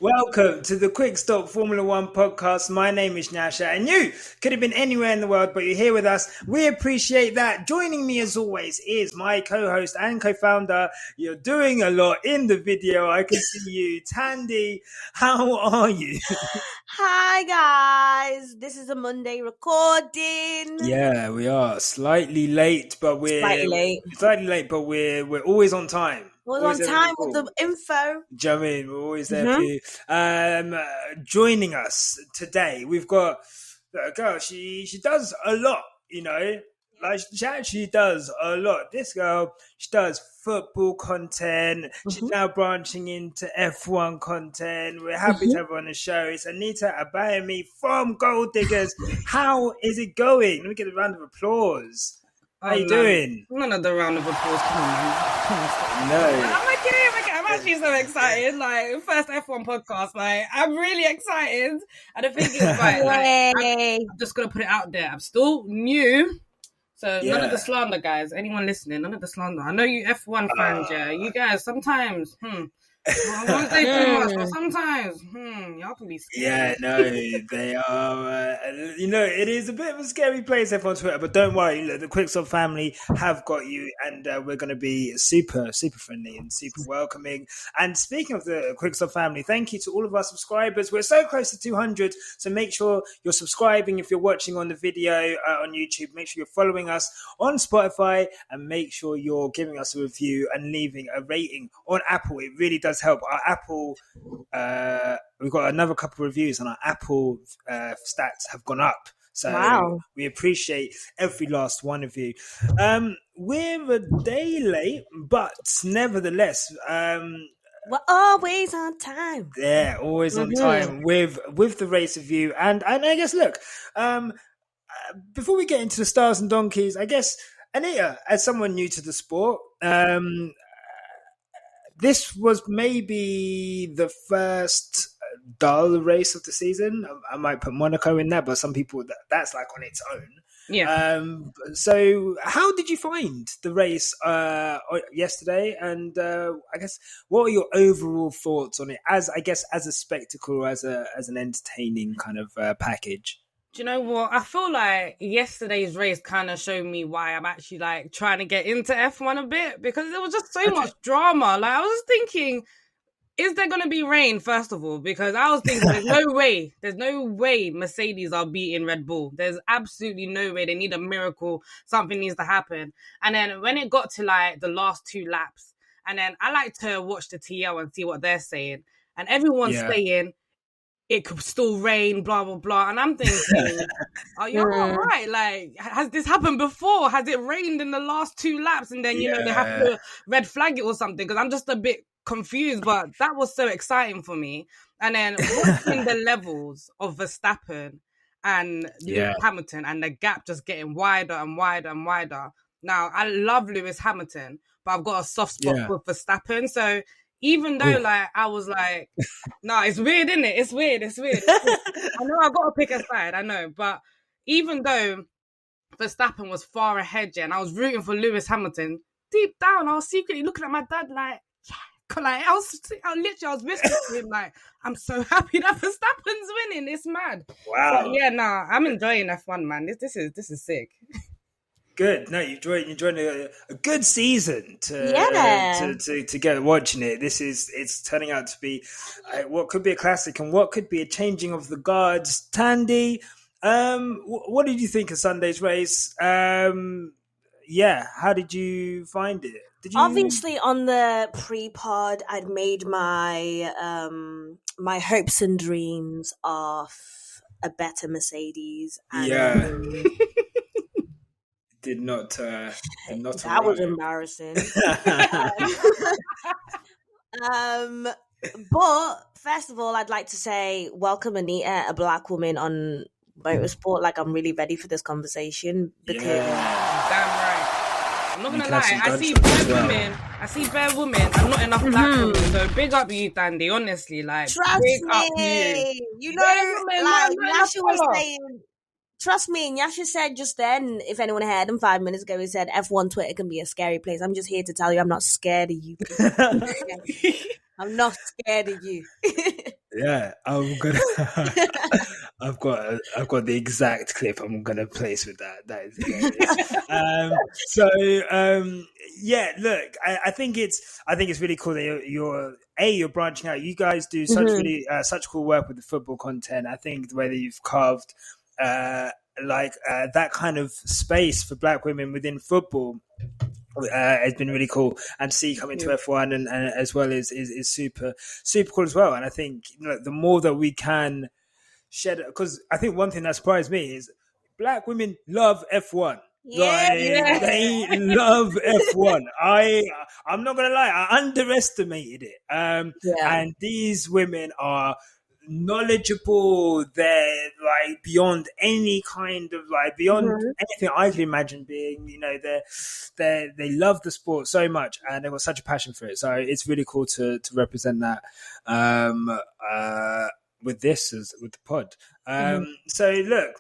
Welcome to the Quick Stop Formula One podcast. My name is Nyasha, and you could have been anywhere in the world, but you're here with us. We appreciate that. Joining me, as always, is my co-host and co-founder. You're doing a lot in the video. I can see you. Thandie, how are you? Hi, guys. This is a Monday recording. Yeah, we are slightly late, but we're always on time. We're on time with the info. Do you know what I mean? We're always there for you. Joining us today, we've got a girl. She does a lot, you know. Like she actually does a lot. This girl, she does football content. She's now branching into F1 content. We're happy to have her on the show. It's Anita Abayomi from Gold Diggers. How is it going? Let me get a round of applause. How you doing? None of the round of applause. Come on, man. No. I'm okay. I'm actually so excited. Like, first F1 podcast. Like, I'm really excited. And the thing is, right, I'm just going to put it out there. I'm still new. So none of the slander, guys. Anyone listening, none of the slander. I know you F1 fans, yeah. You guys, sometimes, I won't say too much, but sometimes, y'all can be scary. Yeah, no, they are. It is a bit of a scary place on Twitter, but don't worry. Look, the Quickstop family have got you, and we're going to be super, super friendly and super welcoming. And speaking of the Quickstop family, thank you to all of our subscribers. We're so close to 200, so make sure you're subscribing if you're watching on the video on YouTube. Make sure you're following us on Spotify, and make sure you're giving us a review and leaving a rating on Apple. It really does help. Our Apple, we've got another couple of reviews, and our Apple stats have gone up. So we appreciate every last one of you. We're a day late, but nevertheless, we're always on time. Yeah, always on time with the race review. And I guess, look, before we get into the stars and donkeys, I guess, Anita, as someone new to the sport, this was maybe the first dull race of the season. I might put Monaco in there, but some people, that's like on its own. Yeah. So how did you find the race yesterday? And I guess, what are your overall thoughts on it as a spectacle, as an entertaining kind of package? Do you know what? I feel like yesterday's race kind of showed me why I'm actually like trying to get into F1 a bit, because there was just so much drama. Like, I was just thinking, is there going to be rain, first of all? Because I was thinking, there's no way Mercedes are beating Red Bull. There's absolutely no way. They need a miracle. Something needs to happen. And then when it got to like the last two laps, and then I like to watch the TL and see what they're saying. And everyone's saying, it could still rain, blah, blah, blah. And I'm thinking, are you all right? Like, has this happened before? Has it rained in the last two laps? And then, they have to red flag it or something? Because I'm just a bit confused. But that was so exciting for me. And then watching the levels of Verstappen and Lewis Hamilton, and the gap just getting wider and wider and wider. Now, I love Lewis Hamilton, but I've got a soft spot for Verstappen. So even though, I was like, no, it's weird, isn't it? It's weird. I know I've got to pick a side, I know. But even though Verstappen was far ahead, and I was rooting for Lewis Hamilton, deep down, I was secretly looking at my dad like, I was whispering to him, like, I'm so happy that Verstappen's winning. It's mad. Wow. But I'm enjoying F1, man. This is sick. Good. No, you're enjoying a good season to go watching it. It's turning out to be what could be a classic and what could be a changing of the guards. Thandie, what did you think of Sunday's race? How did you find it? Obviously, on the pre-pod, I'd made my my hopes and dreams of a better Mercedes. And, Did not that was embarrassing. But first of all, I'd like to say welcome, Anita, a black woman on motorsport. Like, I'm really ready for this conversation because damn right. I'm not gonna lie, I see bare women and not enough black women. So big up you, Thandie, honestly. Like, trust big me. Up you. You know, like Nyasha was saying, trust me, Nyasha said just then, if anyone heard him 5 minutes ago, he said F1 Twitter can be a scary place. I'm just here to tell you I'm not scared of you. I'm not scared of you. Yeah, I'm gonna. I've got the exact clip I'm gonna place with that. That is hilarious. Yeah, look, I think it's really cool that you're branching out. You guys do such cool work with the football content. I think the way that you've carved that kind of space for Black women within football has been really cool, and see coming to F1 and as well is super cool as well. And I think the more that we can shed, because I think one thing that surprised me is Black women love F1. They love F1. I'm not gonna lie, I underestimated it. And these women are knowledgeable. They're beyond any kind of beyond anything I can imagine being. They love the sport so much, and they've got such a passion for it. So it's really cool to represent that with the pod. So look,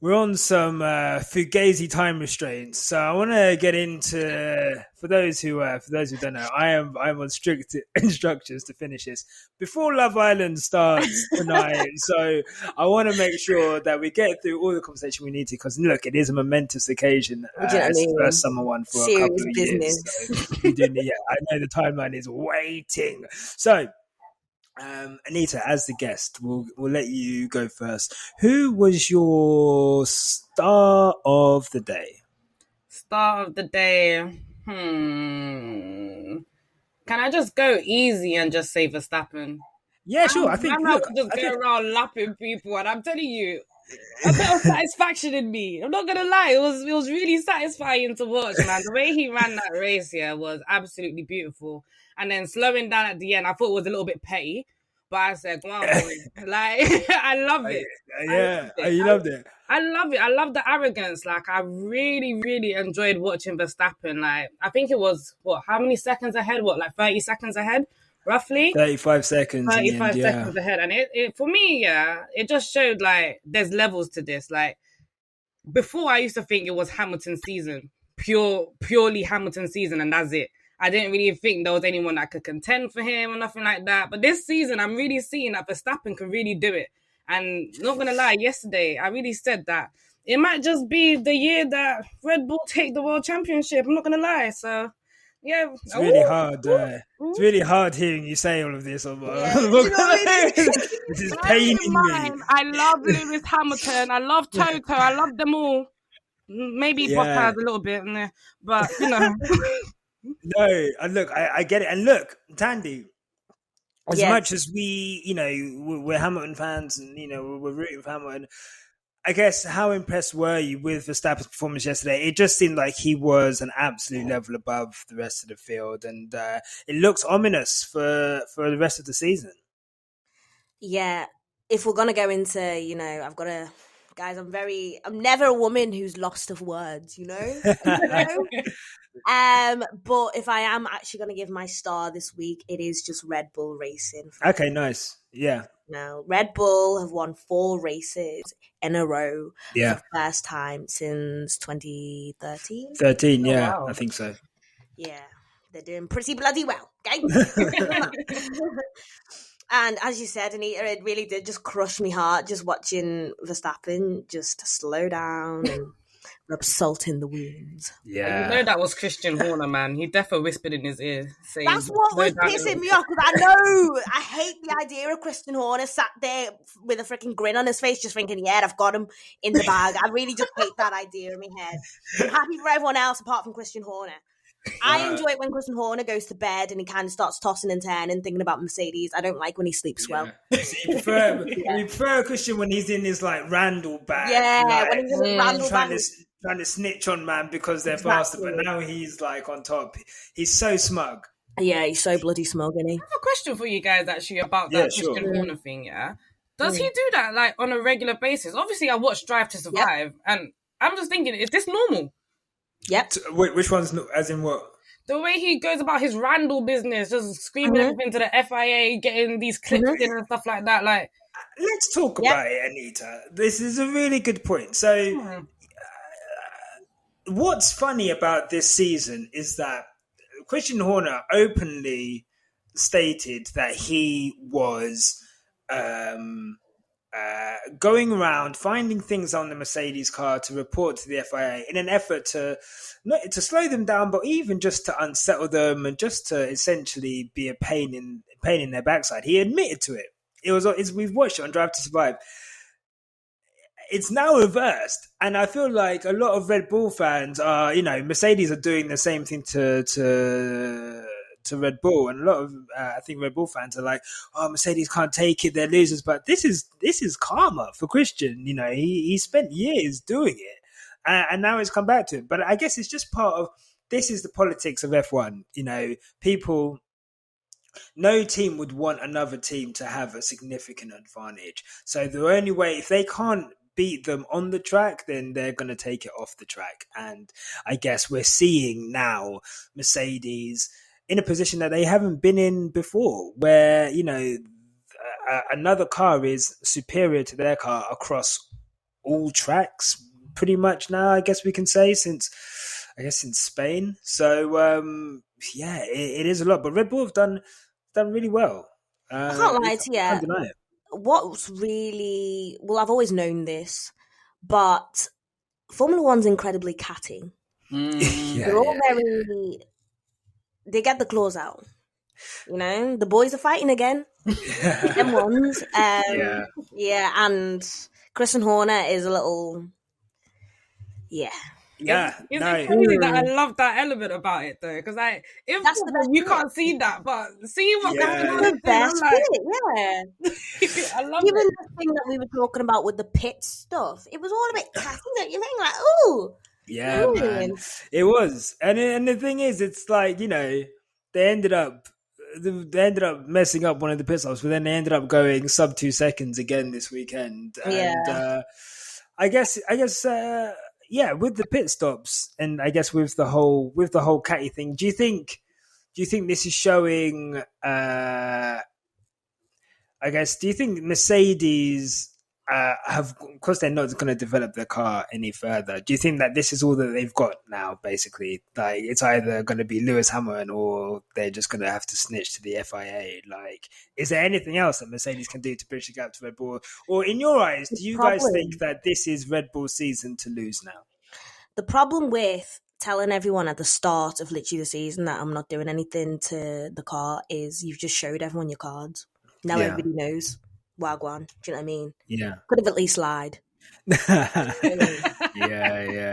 we're on some fugazi time restraints, so I want to get into for those who don't know, I'm on strict instructions to finish this before Love Island starts tonight. So I want to make sure that we get through all the conversation we need to, because look, it is a momentous occasion. It's the first summer one for a couple of years. So we do need, I know the timeline is waiting. So. Anita, as the guest, we'll let you go first. Who was your star of the day? Star of the day. Can I just go easy and just say Verstappen? Yeah, sure. I think I'm just go around lapping people, and I'm telling you, a bit of satisfaction in me. I'm not gonna lie, it was really satisfying to watch, man. The way he ran that race here was absolutely beautiful. And then slowing down at the end, I thought it was a little bit petty, but I said, "Go on, boy." I love it. You loved it. I love it. I love the arrogance. I really, really enjoyed watching Verstappen. I think it was how many seconds ahead? 30 seconds ahead, roughly. 35 seconds. 35 seconds ahead, and it for me, it just showed there's levels to this. Before, I used to think it was Hamilton season, purely Hamilton season, and that's it. I didn't really think there was anyone that could contend for him or nothing like that. But this season, I'm really seeing that Verstappen can really do it. And not going to lie, yesterday, I really said that it might just be the year that Red Bull take the World Championship. I'm not going to lie. So, yeah. It's really hard. It's really hard hearing you say all of this. This is paining me. I love Lewis Hamilton. I love Toto. I love them all. Maybe Bottas a little bit. But, No, and look, I get it. And look, Thandie, as much as we, we're Hamilton fans and, we're rooting for Hamilton, I guess, how impressed were you with Verstappen's performance yesterday? It just seemed like he was an absolute level above the rest of the field, and it looks ominous for the rest of the season. Yeah, if we're going to go into, guys, I'm never a woman who's lost of words, But if I am actually going to give my star this week, it is just Red Bull Racing. Okay, nice. Yeah. Now, Red Bull have won 4 races in a row for the first time since 2013. 13, yeah, wow. I think so. Yeah, they're doing pretty bloody well, okay? And as you said, Anita, it really did just crush me heart just watching Verstappen just slow down and rub salt in the wounds. Yeah. That was Christian Horner, man. He definitely whispered in his ear. Saying, that's what was pissing me off, because I hate the idea of Christian Horner sat there with a freaking grin on his face just thinking, I've got him in the bag. I really just hate that idea in my head. I'm happy for everyone else apart from Christian Horner. I enjoy it when Christian Horner goes to bed and he kind of starts tossing and turning, thinking about Mercedes. I don't like when he sleeps well. You prefer Christian when he's in his Randall bag. Yeah, when he's in his Randall bag. Trying to snitch on man because they're faster, but now he's on top. He's so smug. Yeah, he's so bloody smug, isn't he? I have a question for you guys actually about that Christian Horner thing, Does he do that on a regular basis? Obviously, I watched Drive to Survive, and I'm just thinking, is this normal? Yep. Which one's, as in what? The way he goes about his Randall business, just screaming everything to the FIA, getting these clips in and stuff like that. Let's talk about it, Anita. This is a really good point. So, what's funny about this season is that Christian Horner openly stated that he was going around finding things on the Mercedes car to report to the FIA in an effort to not to slow them down, but even just to unsettle them and just to essentially be a pain in their backside. He admitted to it. We've watched it on Drive to Survive. It's now reversed, and I feel like a lot of Red Bull fans are, Mercedes are doing the same thing to Red Bull, and a lot of I think Red Bull fans are like, "Oh, Mercedes can't take it; they're losers." But this is karma for Christian. He spent years doing it, and now it's come back to him. But I guess it's just part of this is the politics of F1. People. No team would want another team to have a significant advantage. So the only way, if they can't beat them on the track, then they're going to take it off the track. And I guess we're seeing now Mercedes in a position that they haven't been in before, where, another car is superior to their car across all tracks pretty much now, I guess we can say, since Spain. So, it is a lot. But Red Bull have done really well. I can't lie to you. Can't deny it. What's really... Well, I've always known this, but Formula One's incredibly catty. They're all very... They get the claws out. The boys are fighting again. Them ones. And Christian Horner is a little... Yeah. Yeah, Is it crazy that I love that element about it though? Because if That's the best you bit. can't see that, but see what The best bit, yeah. I love Even it. the thing that we were talking about with the pit stuff, it was all a bit catty, don't you think? Like, ooh. Yeah, man. It was. And the thing is, it's like, they ended up messing up one of the pit stops, but then they ended up going sub 2 seconds again this weekend. And I guess with the pit stops, and I guess with the whole catty thing, do you think this is showing? Do you think Mercedes have, because they're not going to develop their car any further? Do you think that this is all that they've got now? Basically, like it's either going to be Lewis Hamilton or they're just going to have to snitch to the FIA. Like, is there anything else that Mercedes can do to bridge the gap to Red Bull? Or in your eyes, do you guys think that this is Red Bull's season to lose now? The problem with telling everyone at the start of literally the season that I'm not doing anything to the car is you've just showed everyone your cards. Now everybody knows. Wagwan. Do you know what I mean? Yeah. Could have at least lied. Yeah.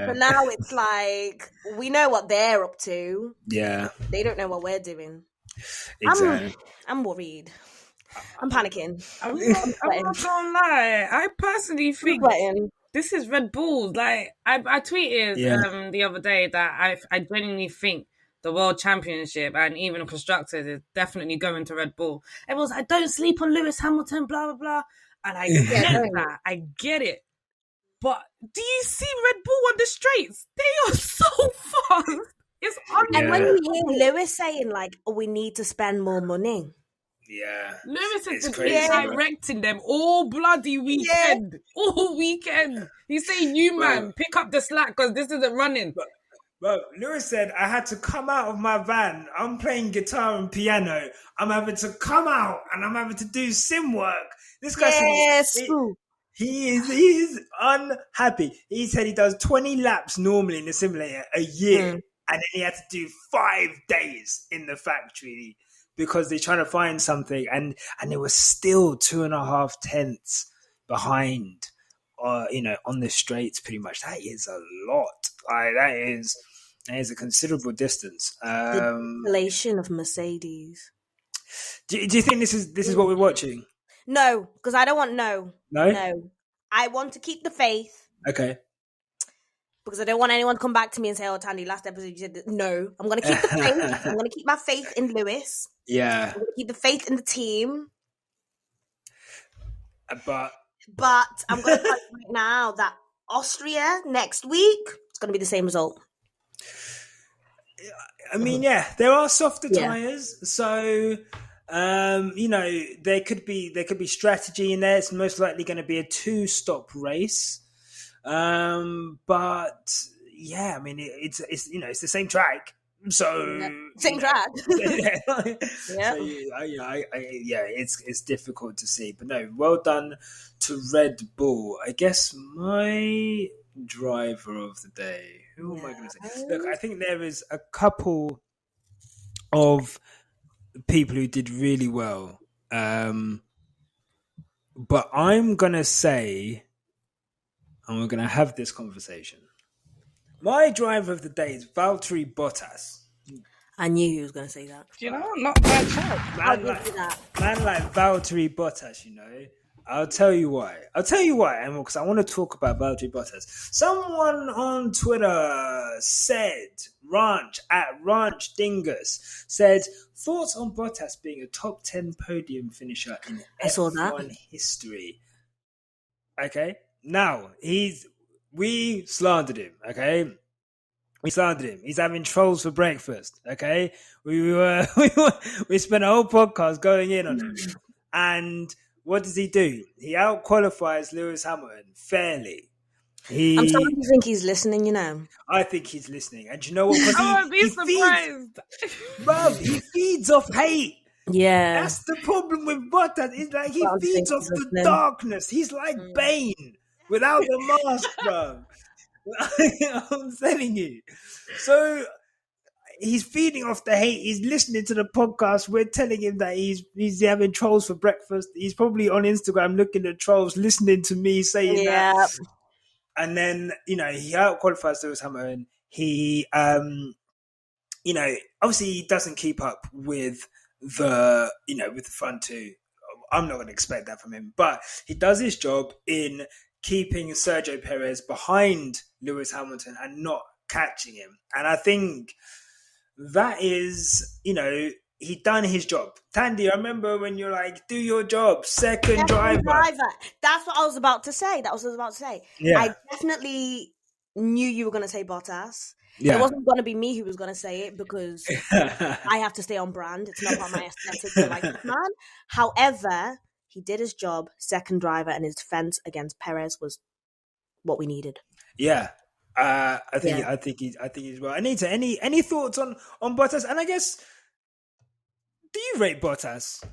But now it's like, we know what they're up to. Yeah. They don't know what we're doing. Exactly. I'm worried. I'm panicking. I'm not gonna lie. I personally think this is Red Bull. Like, I tweeted the other day that I genuinely think the World Championship and even the Constructors is definitely going to Red Bull. Everyone's like, don't sleep on Lewis Hamilton, blah, blah, blah. And I get that. I get it. But do you see Red Bull on the straights? They are so fast. It's unreal. And when you hear Lewis saying, like, we need to spend more money. Yeah. Lewis is directing them all bloody weekend. Yeah. All weekend. He's saying, pick up the slack because this isn't running. Well, Lewis said, I had to come out of my van. I'm playing guitar and piano. I'm having to come out and I'm having to do sim work. This guy said he is unhappy. He said he does 20 laps normally in the simulator a year. And then he had to do 5 days in the factory because they're trying to find something. And it was still 2.5 tenths behind, on the straights pretty much. That is a lot. That is a considerable distance. The relation of Mercedes. Do you think this is what we're watching? No, because I don't want No? I want to keep the faith. Okay. Because I don't want anyone to come back to me and say, "Oh, Thandie, last episode you said that." No, I'm going to keep the faith. I'm going to keep my faith in Lewis. Yeah. I'm going to keep the faith in the team. But I'm going to tell you right now that Austria next week, it's going to be the same result. I mean, there are softer tyres, so there could be strategy in there. It's most likely going to be a 2-stop race, but I mean, it's the same track. So same track. yeah. Yeah. So it's difficult to see, but no, well done to Red Bull. I guess my driver of the day. Who am I going to say? Look, I think there is a couple of people who did really well, but I'm going to say, and we're going to have this conversation. My driver of the day is Valtteri Bottas. I knew he was going to say that. You know, not bad shout. Man like Valtteri Bottas, you know. I'll tell you why, Emma, because I want to talk about Valtteri Bottas. Someone on Twitter said, Ranch Dingus, said, thoughts on Bottas being a top 10 podium finisher in F1 history. Okay? Now, we slandered him, okay? We slandered him. He's having trolls for breakfast, okay? We spent a whole podcast going in on him. And what does he do? He out-qualifies Lewis Hamilton fairly. I'm starting to think he's listening, you know. I think he's listening. And you know what? I would be surprised. Bruv, he feeds off hate. Yeah. That's the problem with Bottas. It's like he feeds off the darkness. He's like Bane without the mask, bruv. I'm telling you. So he's feeding off the hate. He's listening to the podcast. We're telling him that he's having trolls for breakfast. He's probably on Instagram looking at trolls, listening to me saying that. And then, you know, he out-qualifies Lewis Hamilton. He, you know, obviously he doesn't keep up with with the front two. I'm not going to expect that from him. But he does his job in keeping Sergio Perez behind Lewis Hamilton and not catching him. And I think that is, you know, he done his job. Thandie, I remember when you're like, do your job, second driver. That's what I was about to say. Yeah. I definitely knew you were going to say Bottas. Yeah. It wasn't going to be me who was going to say it because I have to stay on brand. It's not about my aesthetic like this man. However, he did his job, second driver, and his defense against Perez was what we needed. Yeah. I think he's well. Anita, any thoughts on Bottas? And I guess, do you rate Bottas?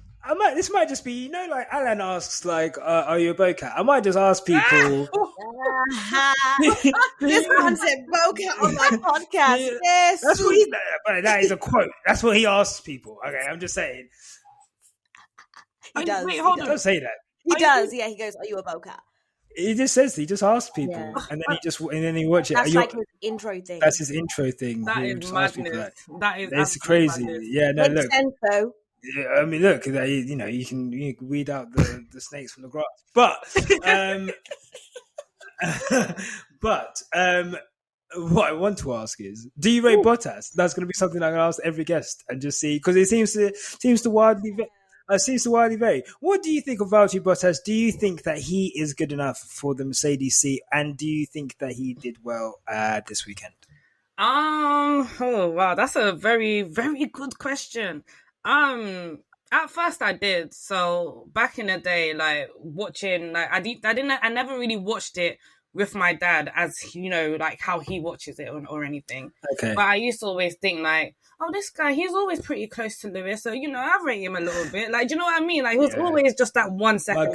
This might just be, you know, like Alan asks, like, are you a Bocat? I might just ask people. This man said Bocat on my podcast. Yeah, Yes. that's what that is a quote. That's what he asks people. Okay, I'm just saying. He does. Wait, hold on. Don't say that. He does. Yeah, he goes, are you a Bocat? He just asks people, and then he watch it. That's like his intro thing. That's his intro thing. That is madness. That is it's crazy. Madness. Yeah, no, Makes look. sense, though. Yeah, I mean, look, you know, you can weed out the snakes from the grass, but what I want to ask is, do you rate Bottas? That's going to be something I'm going to ask every guest and just see, because it seems to widely vary. What do you think of Valtteri Bottas? Do you think that he is good enough for the Mercedes seat, and do you think that he did well this weekend? Oh wow, that's a very, very good question. At first I did. So back in the day, like watching, like I never really watched it with my dad, as you know, like how he watches it or anything. Okay. But I used to always think like, oh, this guy, he's always pretty close to Lewis, so you know, I rate him a little bit. Like, do you know what I mean? Like, he was always just that 1 second.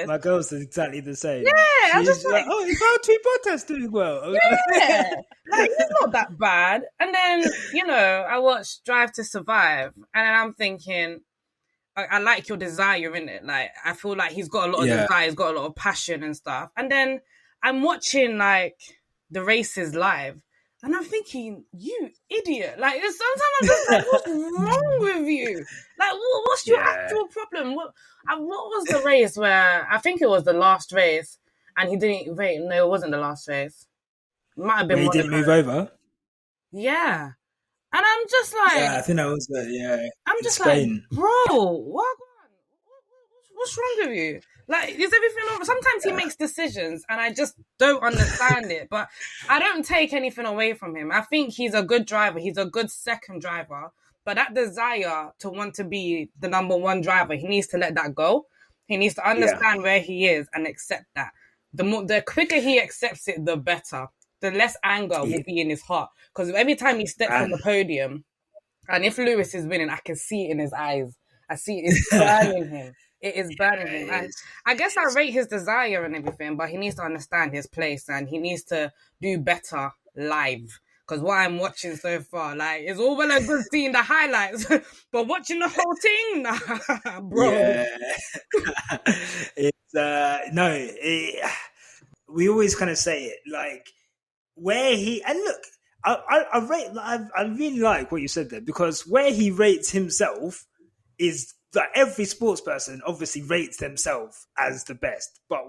My girls are exactly the same. Yeah, I just like, oh, Valtteri Bottas doing well. Yeah, like he's not that bad. And then, you know, I watched Drive to Survive, and then I'm thinking, I like your desire in it. Like, I feel like he's got a lot of desire, he's got a lot of passion and stuff. And then I'm watching like the races live, and I'm thinking, you idiot. Like, sometimes I'm just like, what's wrong with you? Like, what's your actual problem? What was the race where, I think it was the last race, and he didn't, wait, no, it wasn't the last race. It might have been he didn't move over? Yeah. And I'm just like... Yeah, I think that was I'm just Spain. Like, bro, what's wrong with you? Like, is everything over? Sometimes he makes decisions and I just don't understand it. But I don't take anything away from him. I think he's a good driver. He's a good second driver. But that desire to want to be the number one driver, he needs to let that go. He needs to understand where he is and accept that. The quicker he accepts it, the better. the less anger will be in his heart. Because every time he steps on the podium, and if Lewis is winning, I can see it in his eyes. I see it's burning him. It is burning him. I guess I rate his desire and everything, but he needs to understand his place and he needs to do better live. Because what I'm watching so far, like, it's all well and good seeing the highlights, but watching the whole thing, nah, bro. Yeah. We always kind of say it, like, where he, and look, I really like what you said there, because where he rates himself is that every sports person obviously rates themselves as the best, but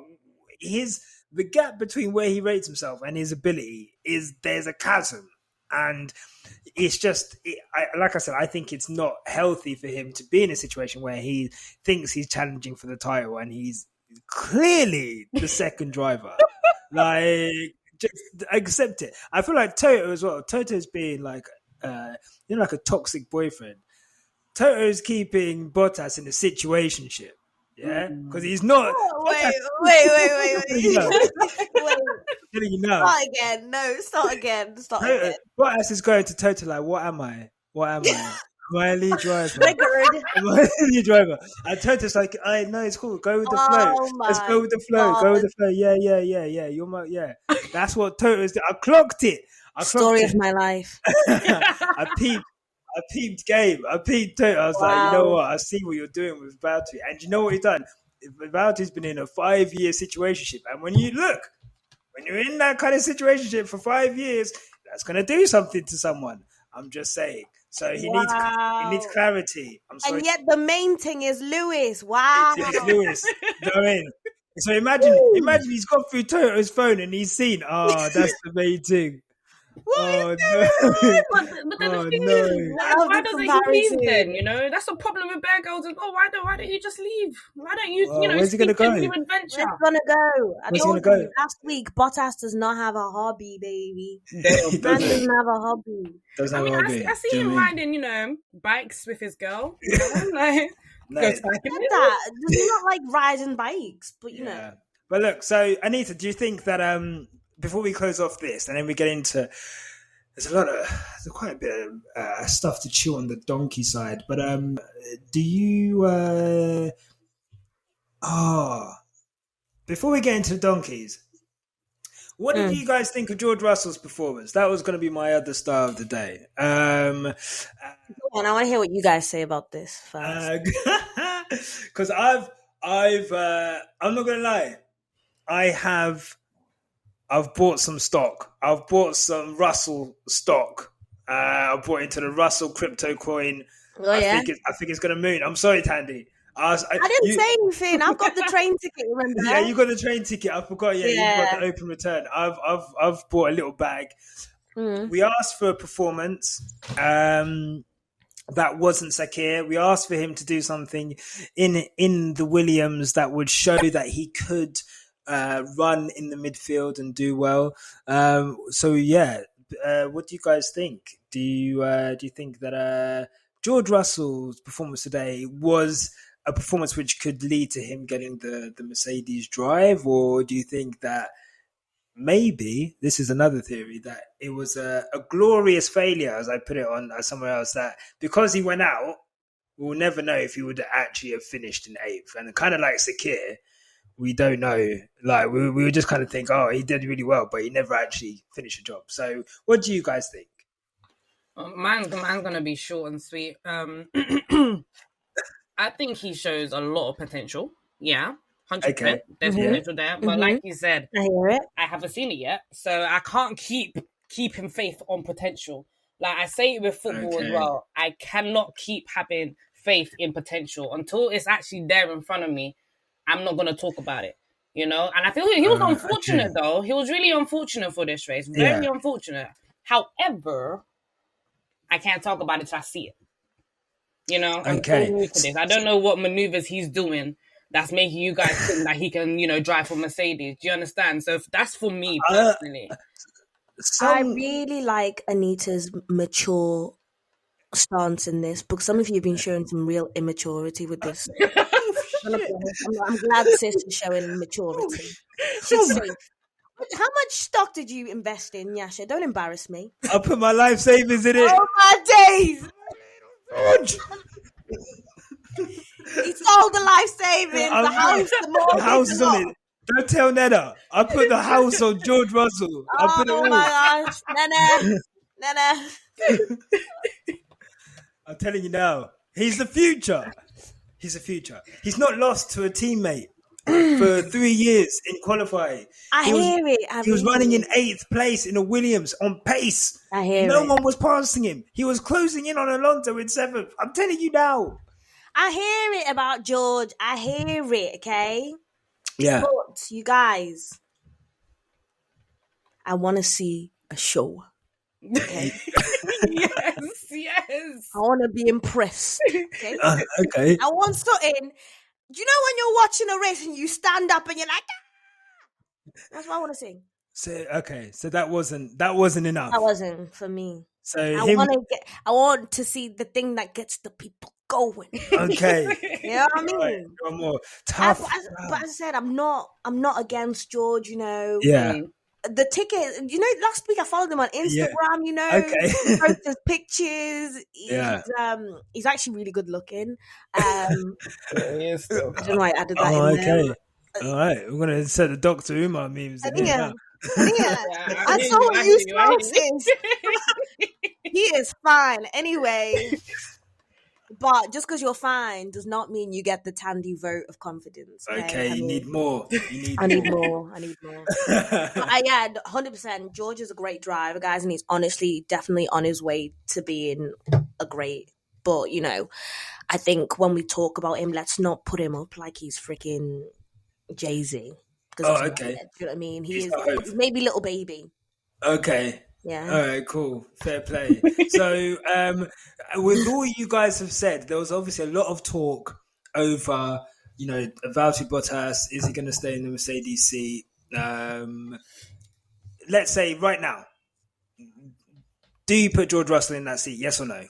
the gap between where he rates himself and his ability there's a chasm, and it's just like I said, I think it's not healthy for him to be in a situation where he thinks he's challenging for the title and he's clearly the second driver. Like, just accept it. I feel like Toto as well. Toto's being like like a toxic boyfriend. Toto's keeping Bottas in a situationship. Yeah, because he's not. Wait. Start again. No, start again. Bottas is going to Toto like, what am I? Am I a lead driver? Am I a lead driver? And Toto's like, I know it's cool. Go with the flow. Let's go with the flow. God. Go with the flow. Yeah. You're my That's what Toto's doing. I clocked it. Story of my life. I peeped game. I peeped Toto. I was like, you know what? I see what you're doing with Valtteri. And you know what he's done? Valtteri's been in a 5-year situationship. And when you're in that kind of situationship for 5 years, that's going to do something to someone. I'm just saying. So he needs clarity. I'm sorry. And yet the main thing is Lewis. Wow. It's Lewis. Go in. So imagine he's gone through Toto's phone and he's seen, that's the main thing. But then the thing is, why doesn't he leave then? You know, that's the problem with bear girls. Why don't you just leave? Why don't you? Where's he gonna go? Where's he gonna go? I told you last week. Bottas does not have a hobby, baby. He doesn't have a hobby. I see him riding, bikes with his girl. Like, does he not like riding bikes? But you know. But look, so Anita, do you think that before we close off this, and then we get into, there's quite a bit of stuff to chew on the donkey side, but do you before we get into the donkeys, what did you guys think of George Russell's performance? That was going to be my other star of the day. And I want to hear what you guys say about this first. Because I'm not going to lie, I've bought some stock. I've bought some Russell stock. I bought into the Russell crypto coin. I think it's going to moon. I'm sorry, Thandie. I didn't say anything. I've got the train ticket, remember? Yeah, you got the train ticket. I forgot. Yeah, you've got the open return. I've bought a little bag. We asked for a performance. That wasn't Sakir. We asked for him to do something in the Williams that would show that he could run in the midfield and do well. What do you guys think? Do you think that George Russell's performance today was a performance which could lead to him getting the Mercedes drive, or do you think that maybe, this is another theory, that it was a glorious failure, as I put it on somewhere else, that because he went out, we'll never know if he would actually have finished in 8th. And kind of like Sakir, we don't know. Like, we would just kind of think, he did really well, but he never actually finished the job. So what do you guys think? Mine's going to be short and sweet. I think he shows a lot of potential. Yeah, 100%. Okay. There's potential there. But like you said, I hear it. I haven't seen it yet. So I can't keep keeping faith on potential. Like I say it with football as well. I cannot keep having faith in potential until it's actually there in front of me. I'm not going to talk about it, And I feel he was unfortunate, though. He was really unfortunate for this race. Very unfortunate. However, I can't talk about it till I see it. I'm so new to this. I don't know what maneuvers he's doing that's making you guys think that he can, drive for Mercedes. Do you understand? So that's for me personally. I really like Anita's mature stance in this, because some of you have been showing some real immaturity with this. I'm glad sis is showing maturity. She's safe. much stock did you invest in, Nyasha? Don't embarrass me. I put my life savings in it. Oh my days! George. He sold the life savings, the house, the mortgage. The house is on it. Don't tell Nana. I put the house on George Russell. I put it Oh all. my gosh, Nana. I'm telling you now, he's the future. He's the future. He's not lost to a teammate for 3 years in qualifying. I hear it. He was running in 8th place in a Williams on pace. I hear No it. one was passing him. He was closing in on Alonso in 7th. I'm telling you now. I hear it about George. I hear it, okay? Yeah. But, you guys, I want to see a show. Okay? yes. I want to be impressed. Okay? Okay. I want something. Do you know when you're watching a race and you stand up and you're like, ah! That's what I want to see. So that wasn't enough. That wasn't for me. So I want to see the thing that gets the people going. Okay. You know what I mean? Right, one more tough. But as I said, I'm not against George. You know. Yeah. The ticket. You know, last week I followed him on Instagram. You know, Okay. he posted pictures. He's actually really good looking. I don't know why I added that in there. Okay. All right, we're gonna set the Dr. Umar memes in here now. I saw what you spouses. He is fine anyway. But just because you're fine does not mean you get the Thandie vote of confidence. Okay, you need more. I need more. But yeah, 100%. George is a great driver, guys, and he's honestly definitely on his way to being a great. But, you know, I think when we talk about him, let's not put him up like he's freaking Jay-Z. Oh, okay. You know what I mean? He's maybe little baby. Okay. Yeah. All right, cool. Fair play. So, with all you guys have said, there was obviously a lot of talk over, you know, Valtteri Bottas. Is he going to stay in the Mercedes seat? Let's say right now, do you put George Russell in that seat? Yes or no?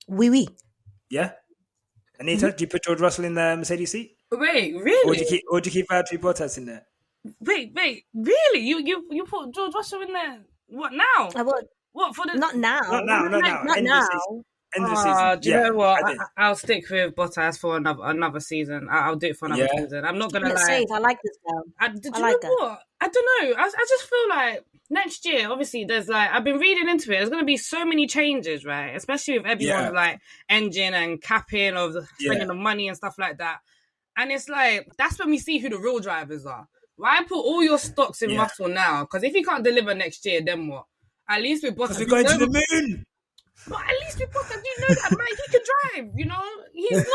Oui. Yeah? Anita, do you put George Russell in the Mercedes seat? Wait, really? Or do you keep Valtteri Bottas in there? Wait, really? You put George Russell in there? What now? I would. What for the? Not now. Not now. Not End now. of the season. Do you know what? I'll stick with Bottas for another season. I'll do it for another season. I'm not gonna lie. Safe. I like this girl. I know. I don't know. I just feel like next year, obviously, there's like I've been reading into it. There's gonna be so many changes, right? Especially with everyone's like engine and capping of spending the money and stuff like that. And it's like that's when we see who the real drivers are. Why put all your stocks in Russell now? Because if he can't deliver next year, then what? At least with Bottas, we're going to the moon. But at least with Bottas, you know that man, he can drive. You know, he's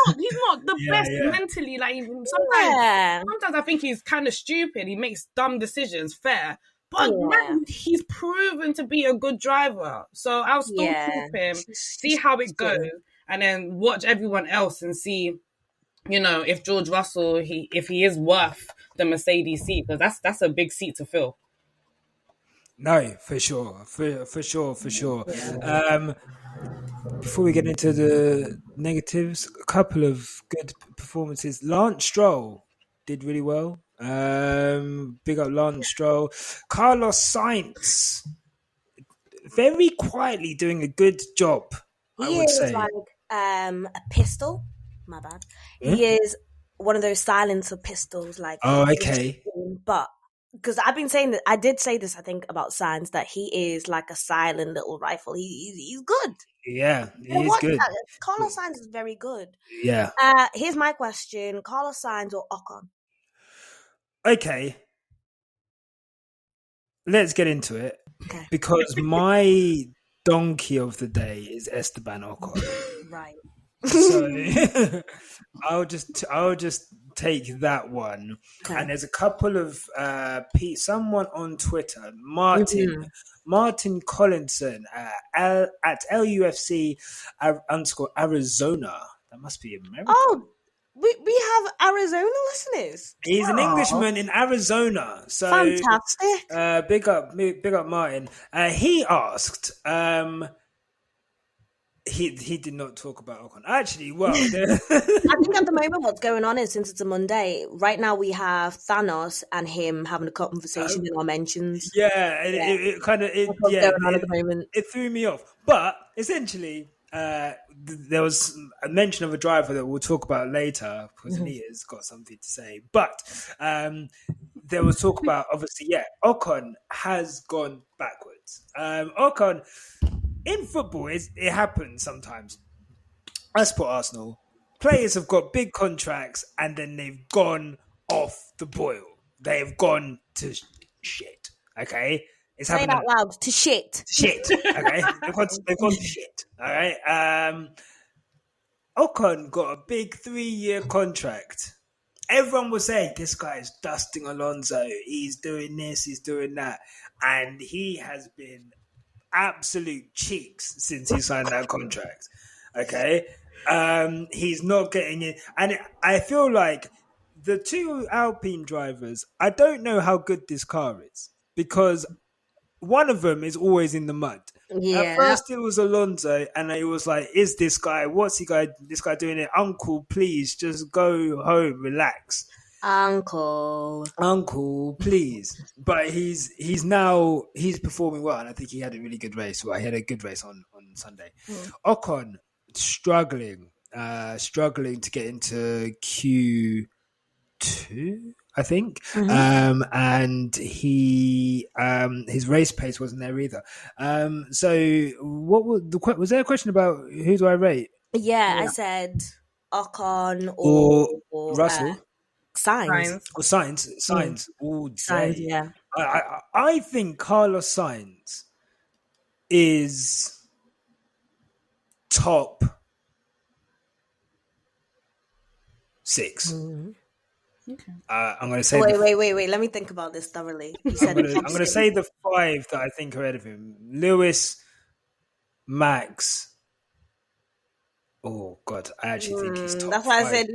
not the best mentally. Like sometimes I think he's kind of stupid. He makes dumb decisions. Fair, but man, he's proven to be a good driver. So I'll still keep him, see how it goes, and then watch everyone else and see, you know, if George Russell, if he is worth the Mercedes seat, because that's a big seat to fill. No, for sure. For sure. Before we get into the negatives, a couple of good performances. Lance Stroll did really well. Big up Lance Stroll. Carlos Sainz, very quietly doing a good job, I would say. Like a pistol. My bad. Yeah? He is one of those silencer pistols. Like, okay. But because I've been saying that, I did say this, I think, about Sainz, that he is like a silent little rifle. He's good. Yeah, he's good. Carlos Sainz is very good. Yeah. Here's my question: Carlos Sainz or Ocon? Okay. Let's get into it. Okay. Because my donkey of the day is Esteban Ocon. Right. So I'll just take that one. Okay. And there's a couple of someone on Twitter, Martin Collinson at LUFC _Arizona. That must be America. Oh, we have Arizona listeners. He's an Englishman in Arizona. So fantastic. Big up Martin. He asked, He did not talk about Ocon. Actually, well, I think at the moment what's going on is, since it's a Monday, right now we have Thanos and him having a conversation in our mentions. yeah, it kind of That's what's going on at the moment. it threw me off. But essentially, there was a mention of a driver that we'll talk about later because Anita's got something to say. But there was talk about, obviously, Ocon has gone backwards. Ocon, in football, it happens sometimes. I support Arsenal. Players have got big contracts and then they've gone off the boil. They've gone to shit. Okay? It's Say it happened out loud. To shit. shit. Okay? they've gone to shit. All right? Ocon got a big 3-year contract. Everyone was saying, this guy is dusting Alonso. He's doing this, he's doing that. And he has been absolute cheeks since he signed that contract. Okay? He's not getting it. And I feel like the two Alpine drivers, I don't know how good this car is because one of them is always in the mud. Yeah. At first it was Alonso and it was like, is this guy doing it? Uncle, please just go home, relax. Uncle, please. But he's performing well, and I think he had a really good race. Well, he had a good race on Sunday. Ocon struggling to get into Q2, I think. And he his race pace wasn't there either. So what was there a question about who do I rate? Yeah, I said Ocon or Russell. Sainz. Or Sainz all day. Sainz, yeah. I think Carlos Sainz is top 6. Okay. I'm going to say. Wait. Let me think about this thoroughly. You said I'm going to say the 5 that I think are ahead of him: Lewis, Max. Oh God, I actually think he's top. That's why 5. I said.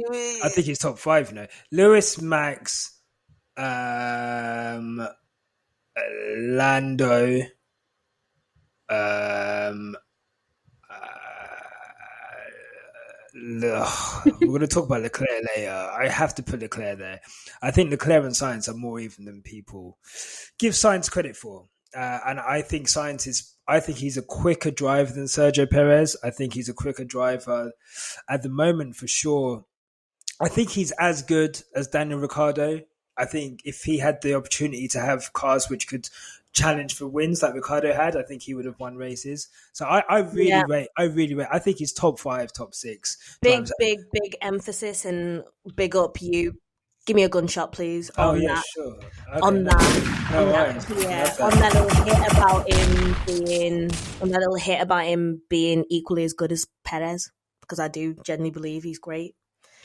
I think he's top 5 now. Lewis, Max, Lando. We're going to talk about Leclerc later. I have to put Leclerc there. I think Leclerc and Sainz are more even than people give Sainz credit for. And I think he's a quicker driver than Sergio Perez. I think he's a quicker driver at the moment for sure. I think he's as good as Daniel Ricciardo. I think if he had the opportunity to have cars which could challenge for wins like Ricciardo had, I think he would have won races. So I really rate. I think he's top 5, top 6. Big emphasis and big up you. Give me a gunshot, please. Sure. Okay, on that. No worries. Yeah, on that little hit about him being equally as good as Perez, because I do genuinely believe he's great.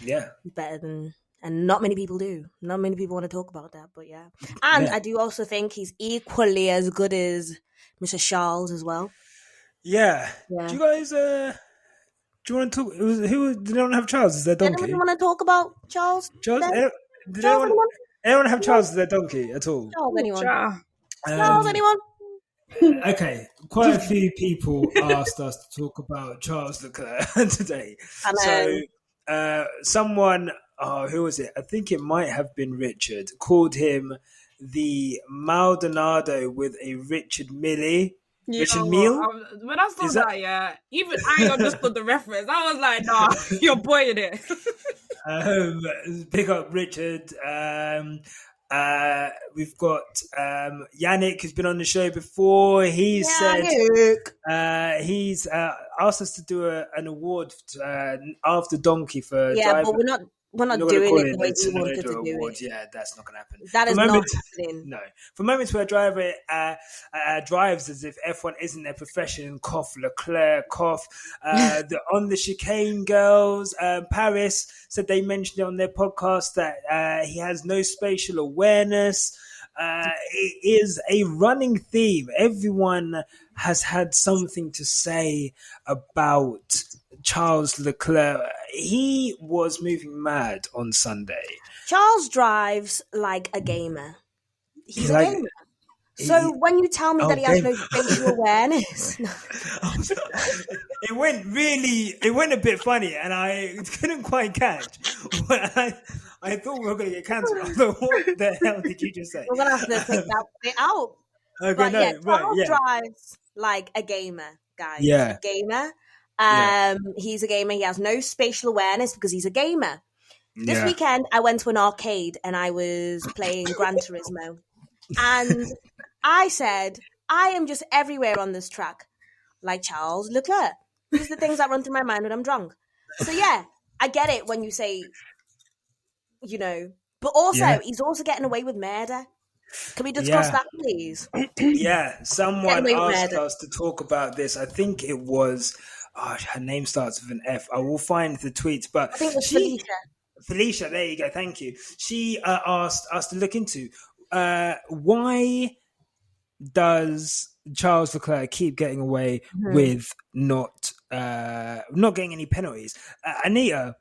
Yeah, he's better than. And not many people do. Not many people want to talk about that, but yeah. And I do also think he's equally as good as Mr. Charles as well. Yeah. Do you guys, do you want to talk? Did anyone have Charles as their donkey? Anyone want to talk about Charles? Did anyone have Charles as their donkey at all? Charles, anyone? Charles, anyone? Okay, quite a few people asked us to talk about Charles Leclerc today. So someone... who was it? I think it might have been Richard. Called him the Maldonado with a Richard Millie. Richard Mille? When I saw that, even I understood the reference. I was like, nah, you're boying it. Pick up Richard. We've got Yannick, who's been on the show before. He said he's asked us to do an award after Donkey for driver. But we're not doing it the way we wanted to do it. Yeah, that's not going to happen. That is not happening. No. For moments where a driver drives as if F1 isn't their profession, cough, Leclerc, cough. The On the Chicane girls, Paris, said they mentioned it on their podcast that he has no spatial awareness. It is a running theme. Everyone has had something to say about Charles Leclerc. He was moving mad on Sunday. Charles drives like a gamer. He's a gamer. So when you tell me that he has no spatial awareness, it went a bit funny, and I couldn't quite catch. I thought we were going to get cancelled. I thought, what the hell did you just say? we're gonna have to take that bit out. Okay, But yeah, Charles yeah. drives like a gamer, guys. Yeah. Gamer. Yeah. He's a gamer. He has no spatial awareness because he's a gamer. This Yeah. weekend, I went to an arcade and I was playing Gran Turismo. And I said, I am just everywhere on this track, like Charles Leclerc. These are the things that run through my mind when I'm drunk. So yeah, I get it when you say, you know, but also he's also getting away with murder. Can we discuss that, please? Yeah, someone asked us to talk about this. I think it was, her name starts with an F. I will find the tweets, but I think it was Felicia. Felicia, there you go. Thank you. She asked us to look into why does Charles Leclerc keep getting away with not getting any penalties? Anita,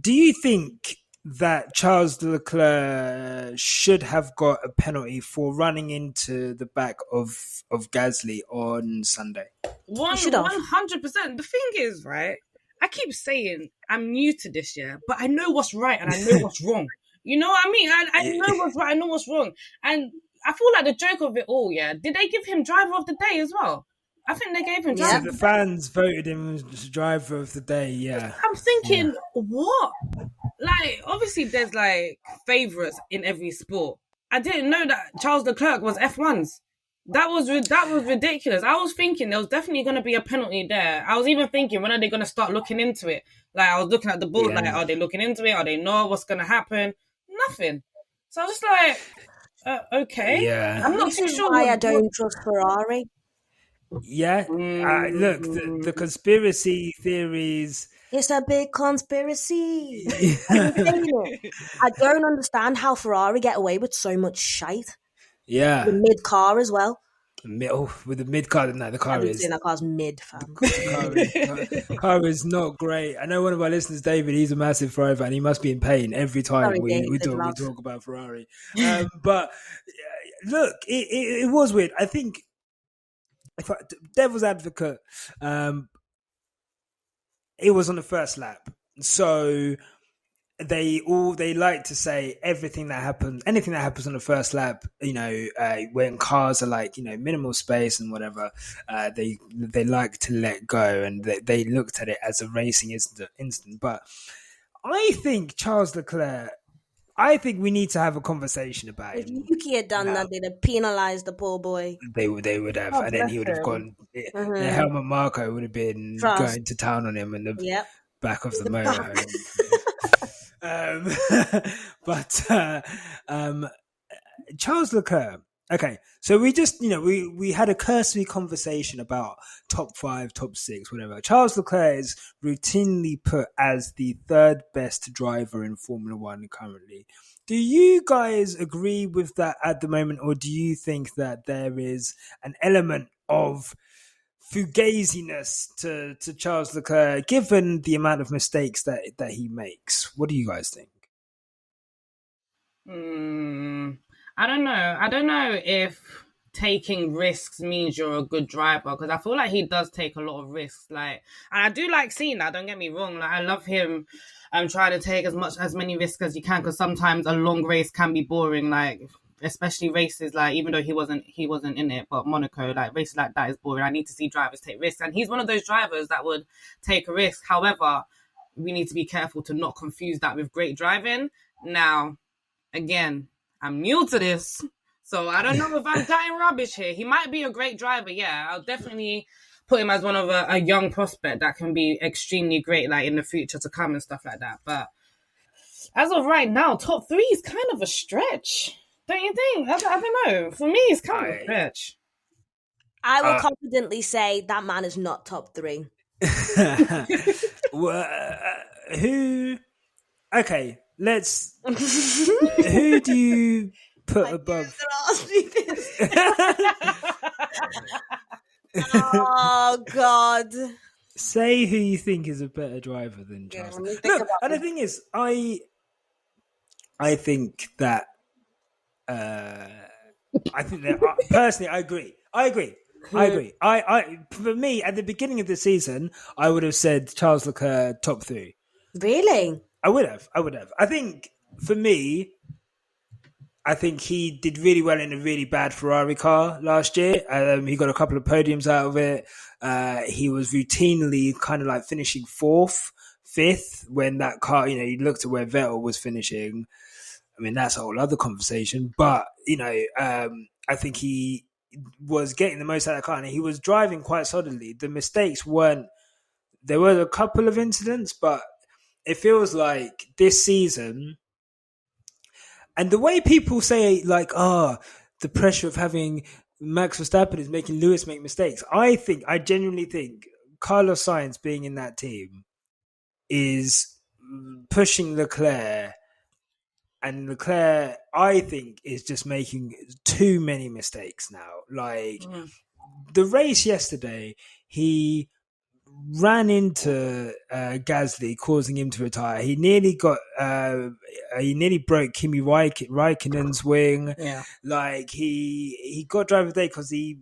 do you think that Charles Leclerc should have got a penalty for running into the back of Gasly on Sunday? 100%. The thing is, right, I keep saying I'm new to this, but I know what's right and I know what's wrong. You know what I mean? I know what's right, I know what's wrong. And I feel like the joke of it all, did they give him driver of the day as well? I think they gave him driver of the day. The fans voted him as driver of the day, I'm thinking, what? Like, obviously there's like favourites in every sport. I didn't know that Charles Leclerc was F1's. That was ridiculous. I was thinking there was definitely going to be a penalty there. I was even thinking, when are they going to start looking into it? Like, I was looking at the board, like, are they looking into it? Are they know what's going to happen? Nothing. So I was just like, okay. Yeah. I'm not too sure why I don't trust Ferrari. Yeah. Look, the conspiracy theories. It's a big conspiracy. I don't understand how Ferrari get away with so much shite. Yeah. The mid-car as well. With the mid-car, no, the car is... that car's mid, fam. The car is not great. I know one of our listeners, David, he's a massive Ferrari fan. He must be in pain every time we talk about Ferrari. But look, it was weird. I think, devil's advocate, it was on the first lap. So they like to say anything that happens on the first lap, when cars are like, minimal space and whatever, they like to let go, and they looked at it as a racing incident. But I think Charles Leclerc, we need to have a conversation about if him. If Yuki had done that, they'd have penalised the poor boy. They would have, and then he would have gone. Helmut Marko would have been going to town on him in the back of the motorhome. But Charles Leclerc. Okay, so we just, we had a cursory conversation about top 5, top 6, whatever. Charles Leclerc is routinely put as the third best driver in Formula One currently. Do you guys agree with that at the moment, or do you think that there is an element of fugaziness to Charles Leclerc, given the amount of mistakes that he makes? What do you guys think? I don't know. I don't know if taking risks means you're a good driver, because I feel like he does take a lot of risks. Like, and I do like seeing that. Don't get me wrong. Like, I love him. Trying to take as many risks as you can, because sometimes a long race can be boring. Like, especially races like, even though he wasn't in it, but Monaco, like races like that is boring. I need to see drivers take risks, and he's one of those drivers that would take a risk. However, we need to be careful to not confuse that with great driving. Now, again, I'm new to this, so I don't know if I'm cutting rubbish here. He might be a great driver, I'll definitely put him as one of a young prospect that can be extremely great, like in the future to come and stuff like that. But as of right now, top 3 is kind of a stretch. Don't you think? I don't know. For me, it's kind of a stretch. I will confidently say that man is not top 3. Who? Okay, let's. Who do you put above? Oh God! Say who you think is a better driver than Charles. Look, and the thing is, I think that I think that personally, I agree. I for me, at the beginning of the season, I would have said Charles Leclerc top 3. Really? I would have. I think for me, I think he did really well in a really bad Ferrari car last year. He got a couple of podiums out of it. He was routinely kind of like finishing 4th, 5th when that car, you looked at where Vettel was finishing. I mean, that's a whole other conversation. But, I think he was getting the most out of the car and he was driving quite solidly. The mistakes weren't, there were a couple of incidents, but it feels like this season, and the way people say, like, the pressure of having Max Verstappen is making Lewis make mistakes. I genuinely think Carlos Sainz being in that team is pushing Leclerc, and Leclerc, I think, is just making too many mistakes now. Like, the race yesterday, he ran into Gasly, causing him to retire. He nearly broke Kimi Raikkonen's wing. Yeah. Like, he got driver of the day because he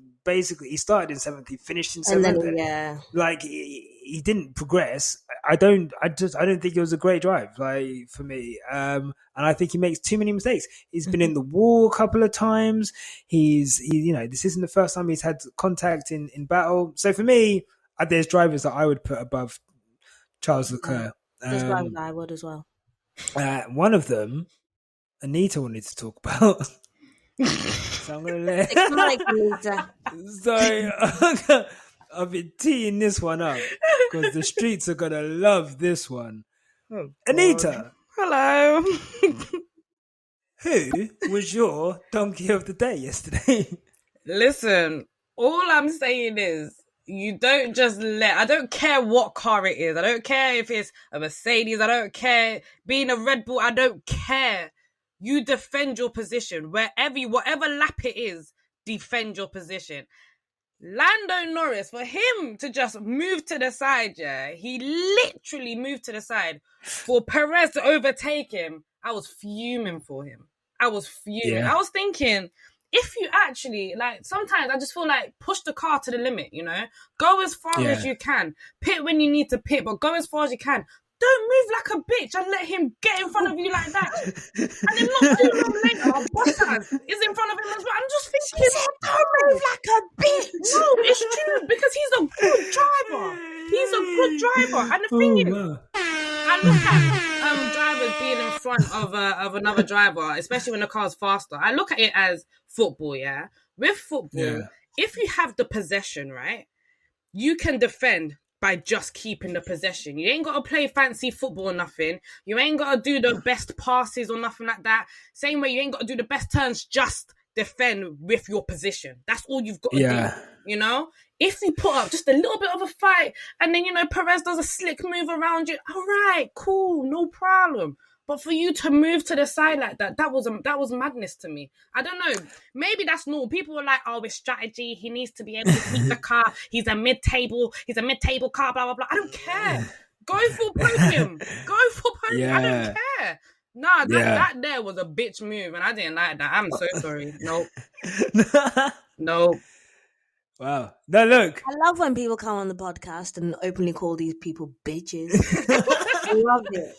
started in 7th, he finished in 7th. And then, like he didn't progress. I don't think it was a great drive, like, for me. And I think he makes too many mistakes. He's been in the wall a couple of times. This isn't the first time he's had contact in battle. So for me, there's drivers that I would put above Charles Leclerc. There's drivers I would as well. One of them, Anita wanted to talk about. So I'm going to let Anita. So I've been teeing this one up because the streets are going to love this one. Oh, Anita. Hello. Who was your donkey of the day yesterday? Listen, all I'm saying is, you don't just I don't care what car it is. I don't care if it's a Mercedes. I don't care. Being a Red Bull, I don't care. You defend your position. Whatever lap it is, defend your position. Lando Norris, for him to just move to the side, he literally moved to the side for Perez to overtake him. I was fuming for him. I was fuming. Yeah. I was thinking, if you actually, sometimes I just feel like push the car to the limit, Go as far as you can. Pit when you need to pit, but go as far as you can. Don't move like a bitch and let him get in front of you like that. And then not too long later, Bottas is in front of him as well. I'm just thinking, don't move like a bitch. No, it's true, because he's a good driver. He's a good driver. And the thing is, I look at drivers being in front of another driver, especially when the car's faster. I look at it as football, With football, if you have the possession, right, you can defend by just keeping the possession. You ain't got to play fancy football or nothing. You ain't got to do the best passes or nothing like that. Same way you ain't got to do the best turns, just defend with your position. That's all you've got to do, If you put up just a little bit of a fight and then, Perez does a slick move around you, all right, cool, no problem. But for you to move to the side like that was madness to me. I don't know. Maybe that's normal. People were like, it's strategy. He needs to be able to keep the car. He's a mid-table car, blah, blah, blah. I don't care. Go for podium. I don't care. Nah, that there was a bitch move, and I didn't like that. I'm so sorry. Nope. Nope. Wow. No, look. I love when people come on the podcast and openly call these people bitches. I love it.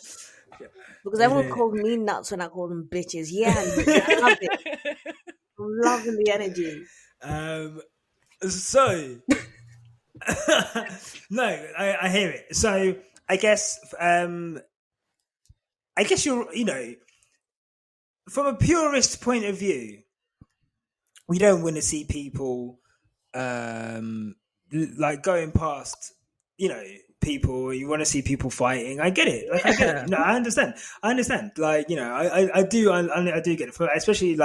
Because everyone called me nuts when I called them bitches. Yeah, I love it. I'm loving the energy. So, no, I hear it. So, I guess you're, from a purist point of view, we don't want to see people going past, people. You want to see people fighting. I get it. No, I understand. I do get it. Especially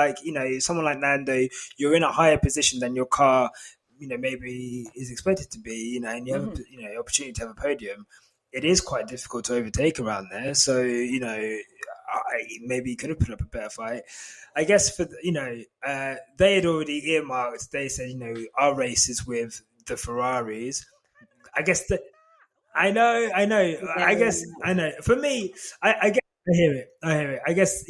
someone like Lando, you're in a higher position than your car, maybe is expected to be, and you have the opportunity to have a podium. It is quite difficult to overtake around there. So, maybe you could have put up a better fight. I guess for, they had already earmarked, they said, our race is with the Ferraris. I guess I know. I guess I know. For me, I hear it. I guess,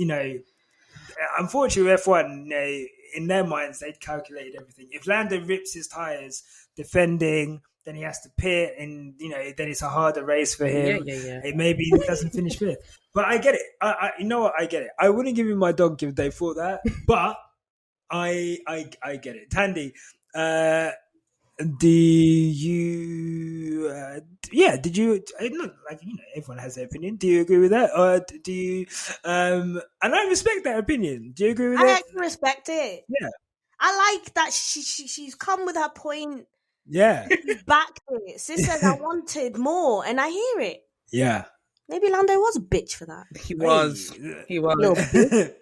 unfortunately, F1, in their minds, they'd calculated everything. If Lando rips his tires defending, then he has to pit, and then it's a harder race for him. Yeah. Maybe he doesn't finish fifth. But I get it. You know what? I get it. I wouldn't give him my dog if they thought that, but I get it. Thandie, do you? Did you? Not like everyone has their opinion. Do you agree with that, or do you? And I respect that opinion. Do you agree with I that? actually respect it. Yeah. I like that she's come with her point. Yeah. She's backed it. Sis says I wanted more, and I hear it. Yeah. Maybe Lando was a bitch for that. He was. Little bitch.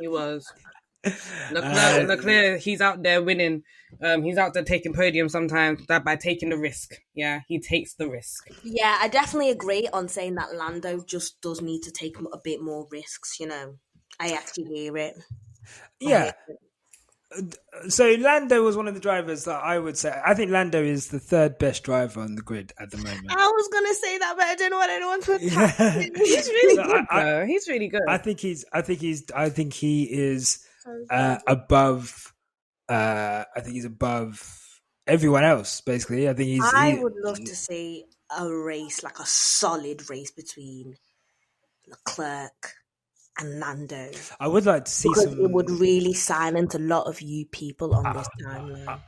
He was. Leclerc, he's out there winning. He's out there taking podium sometimes by taking the risk. Yeah, he takes the risk. Yeah, I definitely agree on saying that Lando just does need to take a bit more risks. I actually hear it. Yeah. So Lando was one of the drivers that I would say. I think Lando is the third best driver on the grid at the moment. I was gonna say that, but I don't know what anyone put. He's really good, though. He's really good. I think he is above. I think he's above everyone else. Basically, I think I would love to see a race, like a solid race between Leclerc and Lando. I would like to see because it would really silence a lot of you people on this timeline.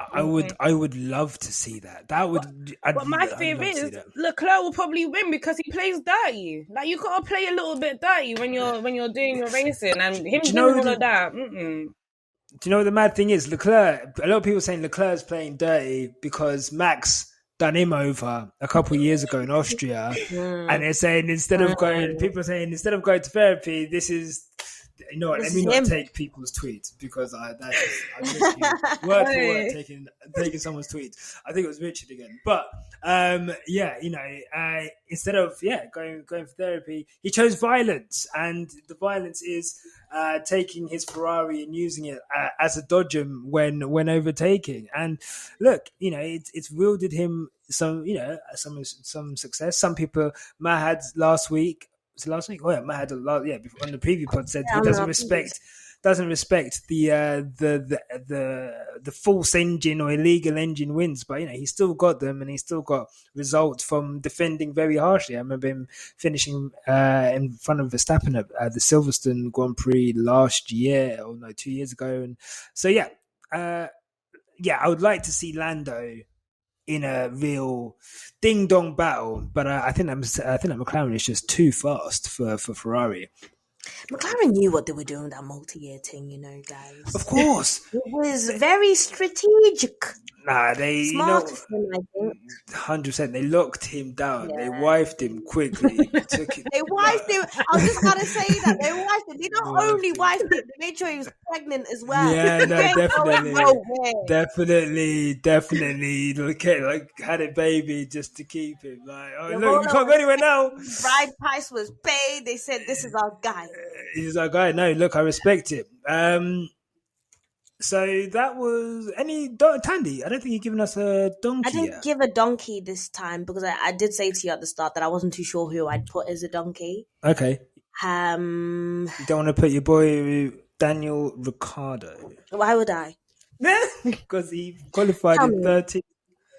I would love to see that. That would. But my fear is Leclerc will probably win because he plays dirty. Like you gotta play a little bit dirty when you're doing your racing, and him doing all of that. Do you know what the mad thing is? Leclerc. A lot of people saying Leclerc's playing dirty because Max done him over a couple of years ago in Austria, and they're saying people are saying instead of going to therapy, this is, let me not take people's tweets because I'm literally word for word taking someone's tweets. I think it was Richard again, but instead of going for therapy, he chose violence, and the violence is taking his Ferrari and using it as a dodgem when overtaking. And look, it's wielded him some success. Some people, Matt had last week. Was it last week? Oh yeah, Matt had on the preview pod said he doesn't respect the false engine or illegal engine wins, but he's still got them, and he's still got results from defending very harshly. I remember him finishing in front of Verstappen at the Silverstone Grand Prix last year, 2 years ago, and so I would like to see Lando in a real ding dong battle, but I think that McLaren is just too fast for Ferrari. McLaren knew what they were doing with that multi-year thing, guys. Of course. It was very strategic. Nah, they, smart of him, I think. 100%. They locked him down. Yeah. They wifed him quickly. They wifed him. I was just going to say that. They wifed him. They not only wifed him, they made sure he was pregnant as well. Yeah, no, definitely. Had a baby just to keep him. Like, look, you can't go anywhere now. Bride price was paid. They said, this is our guy. He's our guy. No, look, I respect it. So that was Thandie. I don't think you've given us a donkey. I didn't give a donkey this time because I did say to you at the start that I wasn't too sure who I'd put as a donkey. Okay. You don't want to put your boy Daniel Ricciardo. Why would I? Because he qualified in 13th.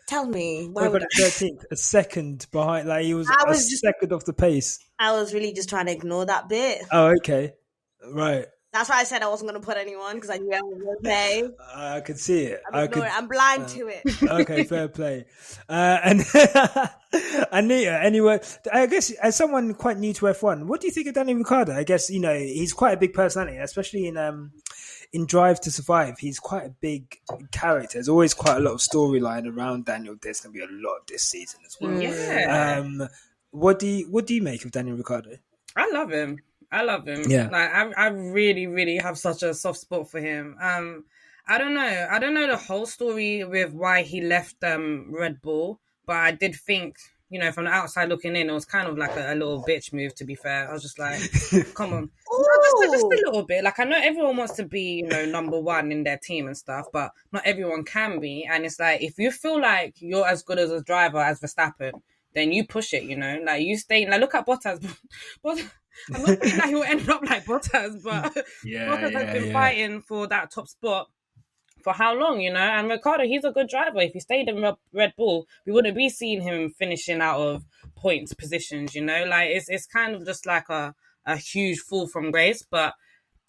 Tell me. Why would I? 13th, a second behind. Like he was a second off the pace. I was really just trying to ignore that bit. Oh, okay. Right. That's why I said I wasn't going to put anyone because I knew I was okay. I could see it. I'm blind to it. Okay, fair play. And Anita, anyway, I guess as someone quite new to F1, what do you think of Daniel Ricciardo? I guess he's quite a big personality, especially in Drive to Survive. He's quite a big character. There's always quite a lot of storyline around Daniel. There's going to be a lot this season as well. Yeah. What do you make of Daniel Ricciardo? I love him. Yeah. Like I really, really have such a soft spot for him. I don't know the whole story with why he left Red Bull, but I did think, from the outside looking in, it was kind of like a little bitch move, to be fair. I was just like, come on. Just a little bit. Like, I know everyone wants to be, number one in their team and stuff, but not everyone can be. And it's like, if you feel like you're as good as a driver as Verstappen, then you push it, you know? Like, you stay... Like, look at Bottas. I'm not saying that he'll end up like Bottas, but Bottas has been fighting for that top spot for how long, you know? And Ricciardo, he's a good driver. If he stayed in Red Bull, we wouldn't be seeing him finishing out of points positions, you know? Like, it's kind of just like a huge fall from grace, but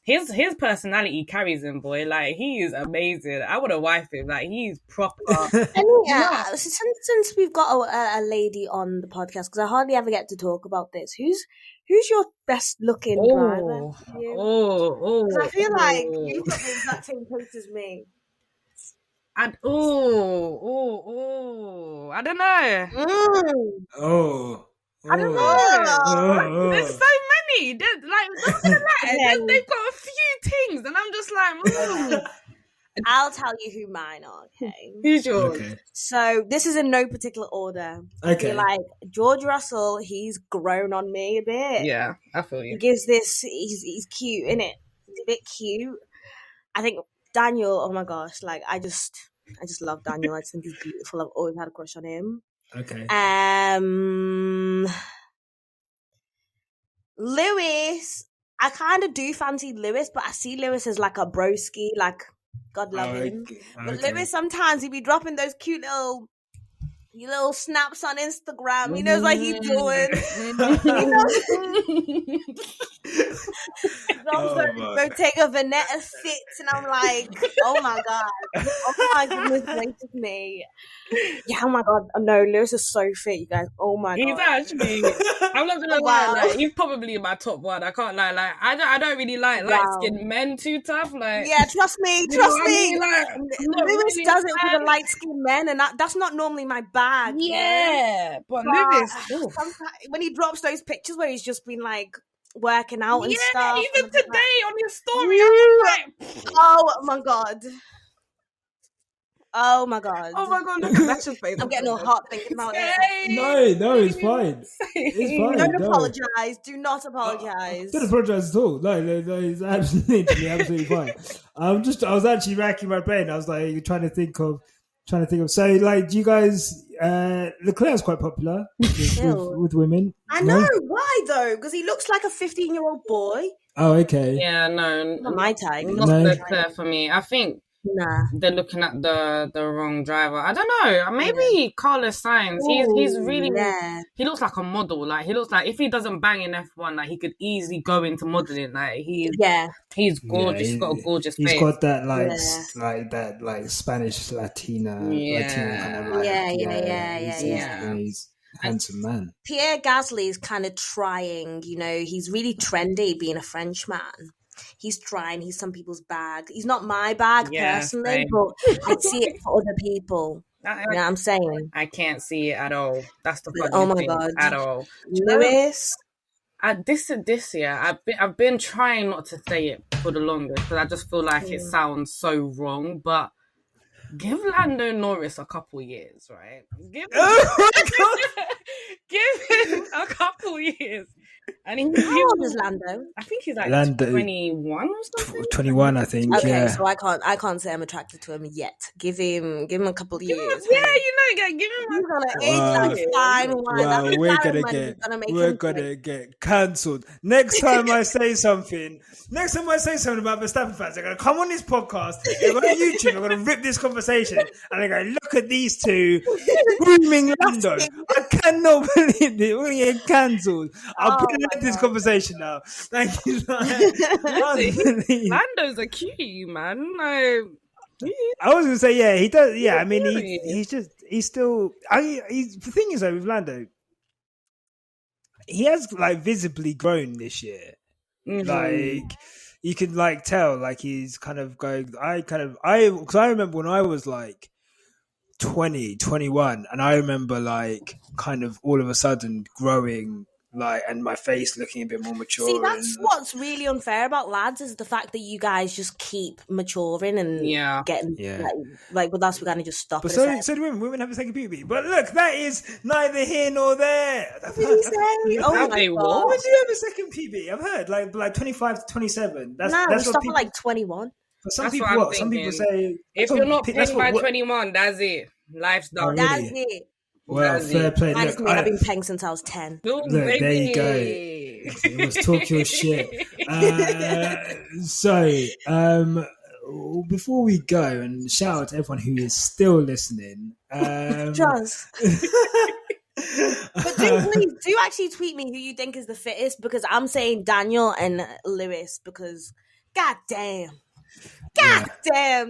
his personality carries him, boy. Like, he is amazing. I would have wifed him. Like, he's proper. Since we've got a lady on the podcast, because I hardly ever get to talk about this, who's your best looking driver? Because I feel like you've got the exact same taste as me. I don't know. I don't know. There's so many. They've got a few things, and I'm just like, I'll tell you who mine are. Okay, who's yours? Okay. So this is in no particular order. Okay. I feel like George Russell, he's grown on me a bit. Yeah, I feel you. He gives this. He's cute, innit? He's a bit cute. I think Daniel. Oh my gosh! Like I just love Daniel. I just think he's beautiful. I've always had a crush on him. Okay. Lewis, I kind of do fancy Lewis, but I see Lewis as like a broski, like God love him. But Lewis, sometimes he be dropping those cute little snaps on Instagram. He knows what he's doing. Go take a Vanetta fits, and I'm like, oh my god, oh my goodness gracious me. Yeah, oh my god, no, Lewis is so fit, you guys. Oh my god, he's actually. I'm not gonna lie, like, he's probably in my top one. I can't lie, like I don't really like light skinned men too tough. Like, yeah, trust me. I mean? Like, Lewis really does it for the light skinned men, and that's not normally my bag. Yeah, but Lewis, when he drops those pictures where he's just been like working out and stuff. Even today on your story, oh my god. Oh my god. Look at that face. I'm getting all hot thinking about it. No, it's fine. It's fine. Don't apologize. Do not apologize. Don't apologize at all. No, it's absolutely fine. I was actually racking my brain. I was like trying to think of. So, like, do you guys? Leclerc's quite popular with women. I know. Why though? Because he looks like a 15-year-old boy. Oh, okay. Yeah, no, not my type. Not Leclerc for me. I think they're looking at the wrong driver. I don't know. Maybe Carlos Sainz. He's really. Yeah. He looks like a model. Like, he looks like if he doesn't bang in F1, like he could easily go into modeling. Like he's gorgeous. Yeah, he's got a gorgeous face. He's got that like Spanish Latina kind of like he's handsome man. Pierre Gasly is kind of trying. You know, he's really trendy being a Frenchman. He's trying. He's some people's bag. He's not my bag personally, but I see it for other people. You know what I'm saying? I can't see it at all. That's the funny oh my thing. god! At all, Lewis. This year, I've been trying not to say it for the longest because I just feel like it sounds so wrong. But give Lando Norris a couple years, right? Give him a couple years. And how old is Lando? I think he's like 21 or something. 21, I think. Okay, so I can't say I'm attracted to him yet. Give him a couple of years. Give him. He's gonna age like fine wine. We're gonna get cancelled. Next time I say something about Verstappen fans, they're gonna come on this podcast. They're on YouTube. They're gonna rip this conversation, and they're gonna look at these two grooming Lando. I cannot believe it. We're gonna get cancelled. I'll put it in this conversation now. Thank you. Lando's a cutie, man. Like, I was gonna say, he does. Yeah, I mean, he's still. The thing is, though, with Lando, he has like visibly grown this year. Mm-hmm. Like, you can like tell, like he's kind of going. Because I remember when I was like 20, 21, and I remember like kind of all of a sudden growing. Like, and my face looking a bit more mature. See, that's what's really unfair about lads is the fact that you guys just keep maturing and getting like with us, we kind of just stop. But so do women. Women have a second puberty. But look, that is neither here nor there. What did you say? Oh my god! When do you have a second puberty? I've heard like 25 to 27. That's we stop at like 21. But some people say if you're not paying by 21, that's it. Life's done. That's it. Well, fair play. Minus Look, me, I've been paying since I was 10. Ooh, look, there you go. It was talk your shit. Before we go, and shout out to everyone who is still listening. Just. But do actually tweet me who you think is the fittest, because I'm saying Daniel and Lewis, because god damn,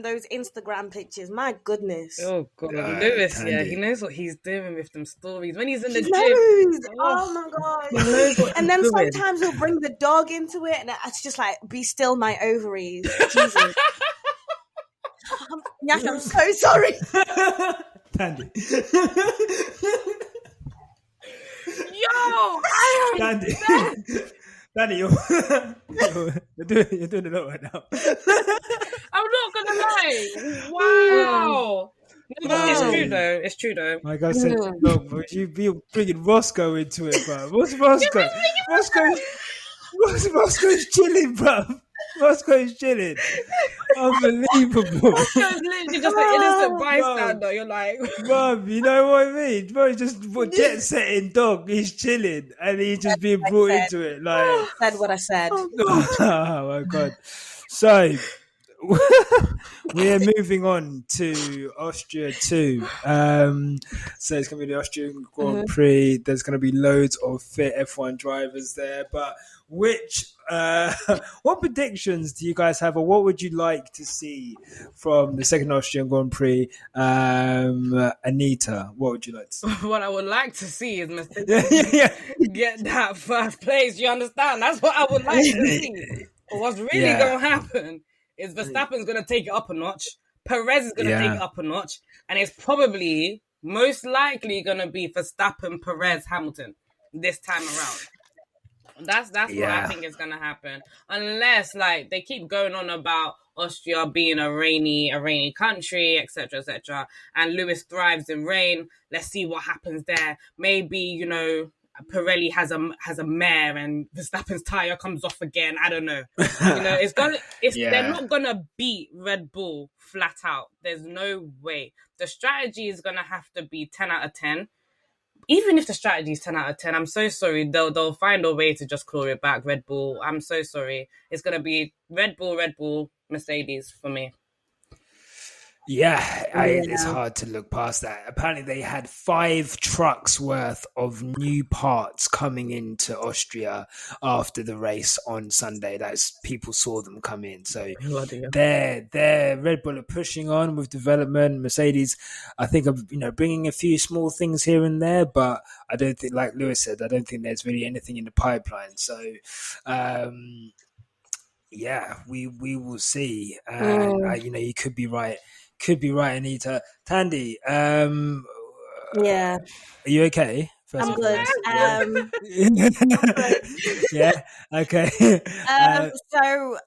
those Instagram pictures, my goodness. Oh god, Lewis, Thandie. He knows what he's doing with them stories when he's in the gym. Oh my god! And then sometimes he'll bring the dog into it, and it's just like, be still, my ovaries. Jesus. Nyasha, I'm so sorry. Thandie. Yo, Thandie, you're doing a lot right now. I'm not gonna lie. Wow. No, it's true though. Like I said, would you be bringing Roscoe into it, bro? What's Roscoe? Roscoe's chilling, bro. Roscoe's chilling. Unbelievable. Roscoe's literally just an innocent bystander. You're like, Mum, you know what I mean? Bro, he's just jet setting dog. He's chilling, and he's just being brought into it. Like, said what I said. Oh my god! So we're moving on to Austria 2. So it's going to be the Austrian Grand Prix. There's going to be loads of fit F1 drivers there. But what predictions do you guys have, or what would you like to see from the second Austrian Grand Prix? Anita, what would you like to see? What I would like to see is Mercedes get that first place. You understand? That's what I would like to see. But what's really going to happen is Verstappen's going to take it up a notch. Perez is going to take it up a notch. And it's probably most likely going to be Verstappen, Perez, Hamilton this time around. That's what I think is going to happen. Unless, like, they keep going on about Austria being a rainy country, etc., etc. And Lewis thrives in rain. Let's see what happens there. Maybe, you know, Pirelli has a mare and Verstappen's tire comes off again. I don't know. You know, they're not gonna beat Red Bull flat out. There's no way. The strategy is gonna have to be 10 out of 10. Even if the strategy is 10 out of 10, I'm so sorry. They'll find a way to just claw it back. Red Bull, I'm so sorry. It's gonna be Red Bull, Mercedes for me. It's hard to look past that. Apparently they had 5 trucks worth of new parts coming into Austria after the race on Sunday. That's people saw them come in. So they're Red Bull are pushing on with development. Mercedes, I think, are bringing a few small things here and there, but I don't think, like Lewis said, I don't think there's really anything in the pipeline. So we will see. You could be right. Anita. Thandie, are you okay? I'm good. Yeah, okay. So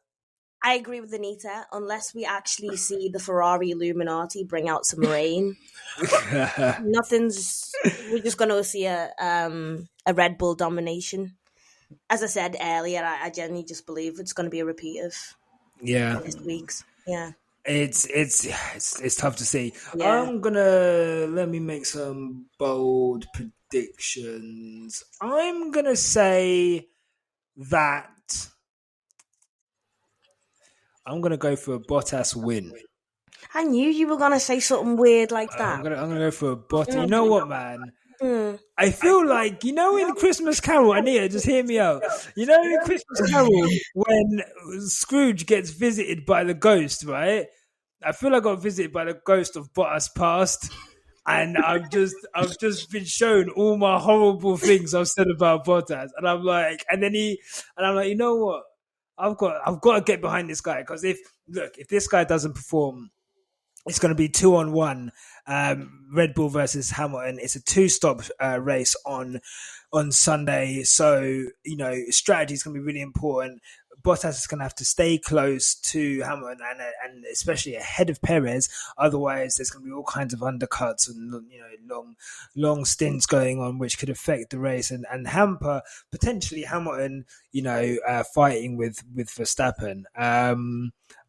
I agree with Anita, unless we actually see the Ferrari Illuminati bring out some rain. We're just going to see a Red Bull domination. As I said earlier, I genuinely just believe it's going to be a repeat of this week's. Yeah. It's tough to see. Yeah. Let me make some bold predictions. I'm gonna say that I'm gonna go for a Bottas win. I knew you were gonna say something weird like that. I'm gonna go for a Bottas. You know what, man? I feel like, in Christmas Carol, Anita, just hear me out. In Christmas Carol, when Scrooge gets visited by the ghost, right? I feel like I got visited by the ghost of Bottas past, and I've just been shown all my horrible things I've said about Bottas, and I'm like, you know what? I've got to get behind this guy, because if this guy doesn't perform, it's going to be 2-on-1, Red Bull versus Hamilton. It's a 2-stop race on Sunday. So, strategy is going to be really important. Bottas is going to have to stay close to Hamilton and especially ahead of Perez. Otherwise, there's going to be all kinds of undercuts and, long stints going on, which could affect the race and hamper potentially Hamilton, fighting with Verstappen.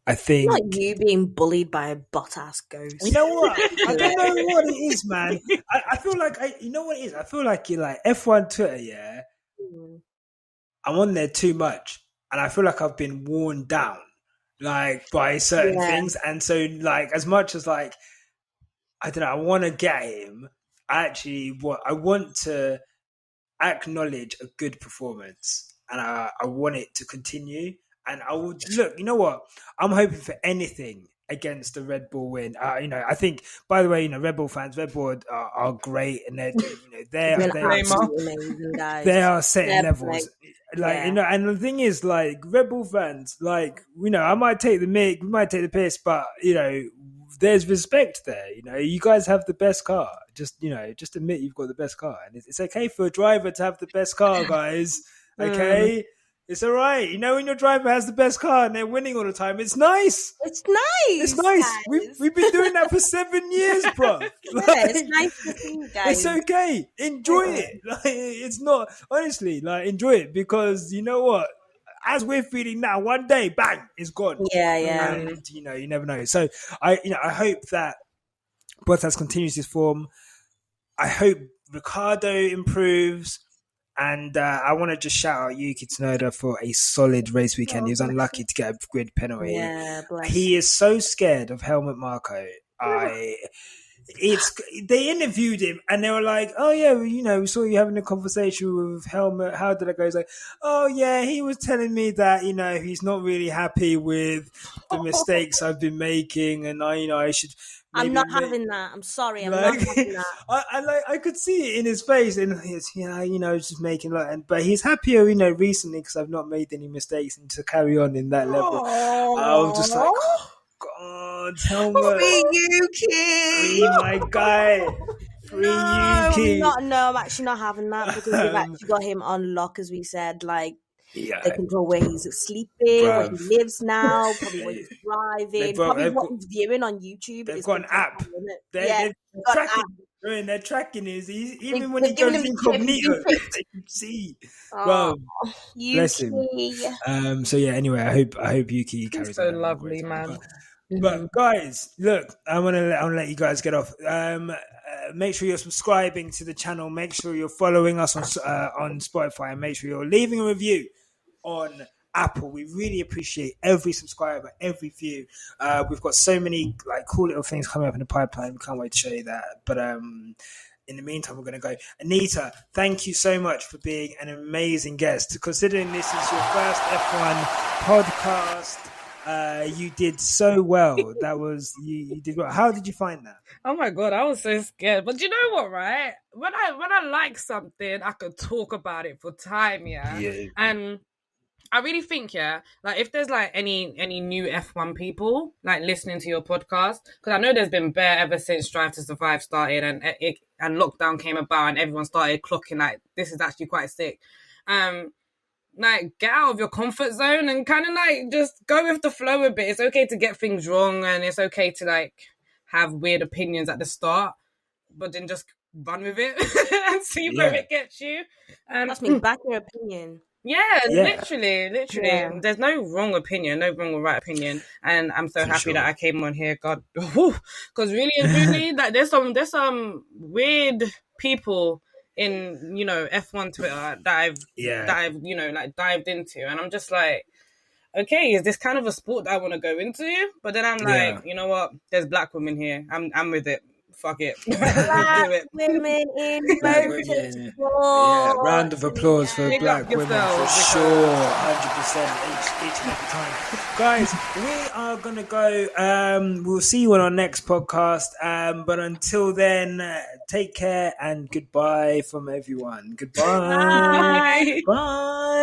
I think Not you being bullied by a Bottas ghost. you know what? I don't know what it is, man. I feel like you know what it is. I feel like you're like F1 Twitter. Yeah, I'm on there too much, and I feel like I've been worn down, like by certain things. And so, like, as much as like I don't know, I want to get him. I want to acknowledge a good performance, and I want it to continue. And I would look. You know what? I'm hoping for anything against the Red Bull win. I think. By the way, Red Bull fans, Red Bull are great, and they are setting levels. And the thing is, like Red Bull fans, like I might take the mic, we might take the piss, but there's respect there. You guys have the best car. Just admit you've got the best car, and it's okay for a driver to have the best car, guys. Okay. It's all right. When your driver has the best car and they're winning all the time, it's nice. It's nice. It's nice. We've been doing that for 7 years, bro. It's nice to see, guys. It's okay. Enjoy it. It's not, honestly, enjoy it, because you know what? As we're feeling now, one day, bang, it's gone. Yeah. And, you never know. So I hope that Bottas continues his form. I hope Ricciardo improves. And I want to just shout out Yuki Tsunoda for a solid race weekend. He was unlucky to get a grid penalty. Yeah, he is so scared of Helmut Marko. They interviewed him and they were like, "Oh yeah, we saw you having a conversation with Helmut. How did it go?" He's like, "Oh yeah, he was telling me that he's not really happy with the mistakes I've been making, and I should." I'm not having that. I'm sorry. I'm not having that. I could see it in his face, and he's just making but he's happier, recently, because I've not made any mistakes, and to carry on in that level. I'm just like, oh, God, Helmut, free Yuki, free my guy, free Yuki. I'm actually not having that, because we've actually got him on lock, as we said, they control where he's sleeping, where he lives now, probably where he's driving, probably what he's viewing on YouTube. They've got an app. They're tracking his. Even when he goes incognito, they can see. Well, bless him. So yeah. Anyway, I hope Yuki carries. He's so lovely, man. But guys, look, I'm gonna let you guys get off. Make sure you're subscribing to the channel. Make sure you're following us on Spotify, and make sure you're leaving a review on Apple. We really appreciate every subscriber, every view. We've got so many cool little things coming up in the pipeline. We can't wait to show you that. But in the meantime, we're going to go. Anita, thank you so much for being an amazing guest. Considering this is your first F1 podcast, you did so well. That was you did well. How did you find that? Oh my God, I was so scared. But you know what, right? When I like something, I could talk about it for time, yeah. And I really think, if there's any new F1 people listening to your podcast, because I know there's been bare ever since Drive to Survive started and lockdown came about and everyone started clocking this is actually quite sick. Get out of your comfort zone and kind of just go with the flow a bit. It's okay to get things wrong, and it's okay to have weird opinions at the start, but then just run with it and see where it gets you. That's me. Back your opinion. Yeah, literally. Yeah. There's no wrong opinion, no wrong or right opinion, and I'm so happy that I came on here. God, because really and truly, there's some weird people in F1 Twitter that I've dived into, and I'm just okay, is this kind of a sport that I want to go into? But then I'm you know what? There's black women here. I'm with it. Fuck it. Black women in motorsport. Yeah, round of applause for black women for sure. 100% each and every time. Guys, we are going to go. We'll see you on our next podcast. But until then, take care and goodbye from everyone. Goodbye. Bye. Bye.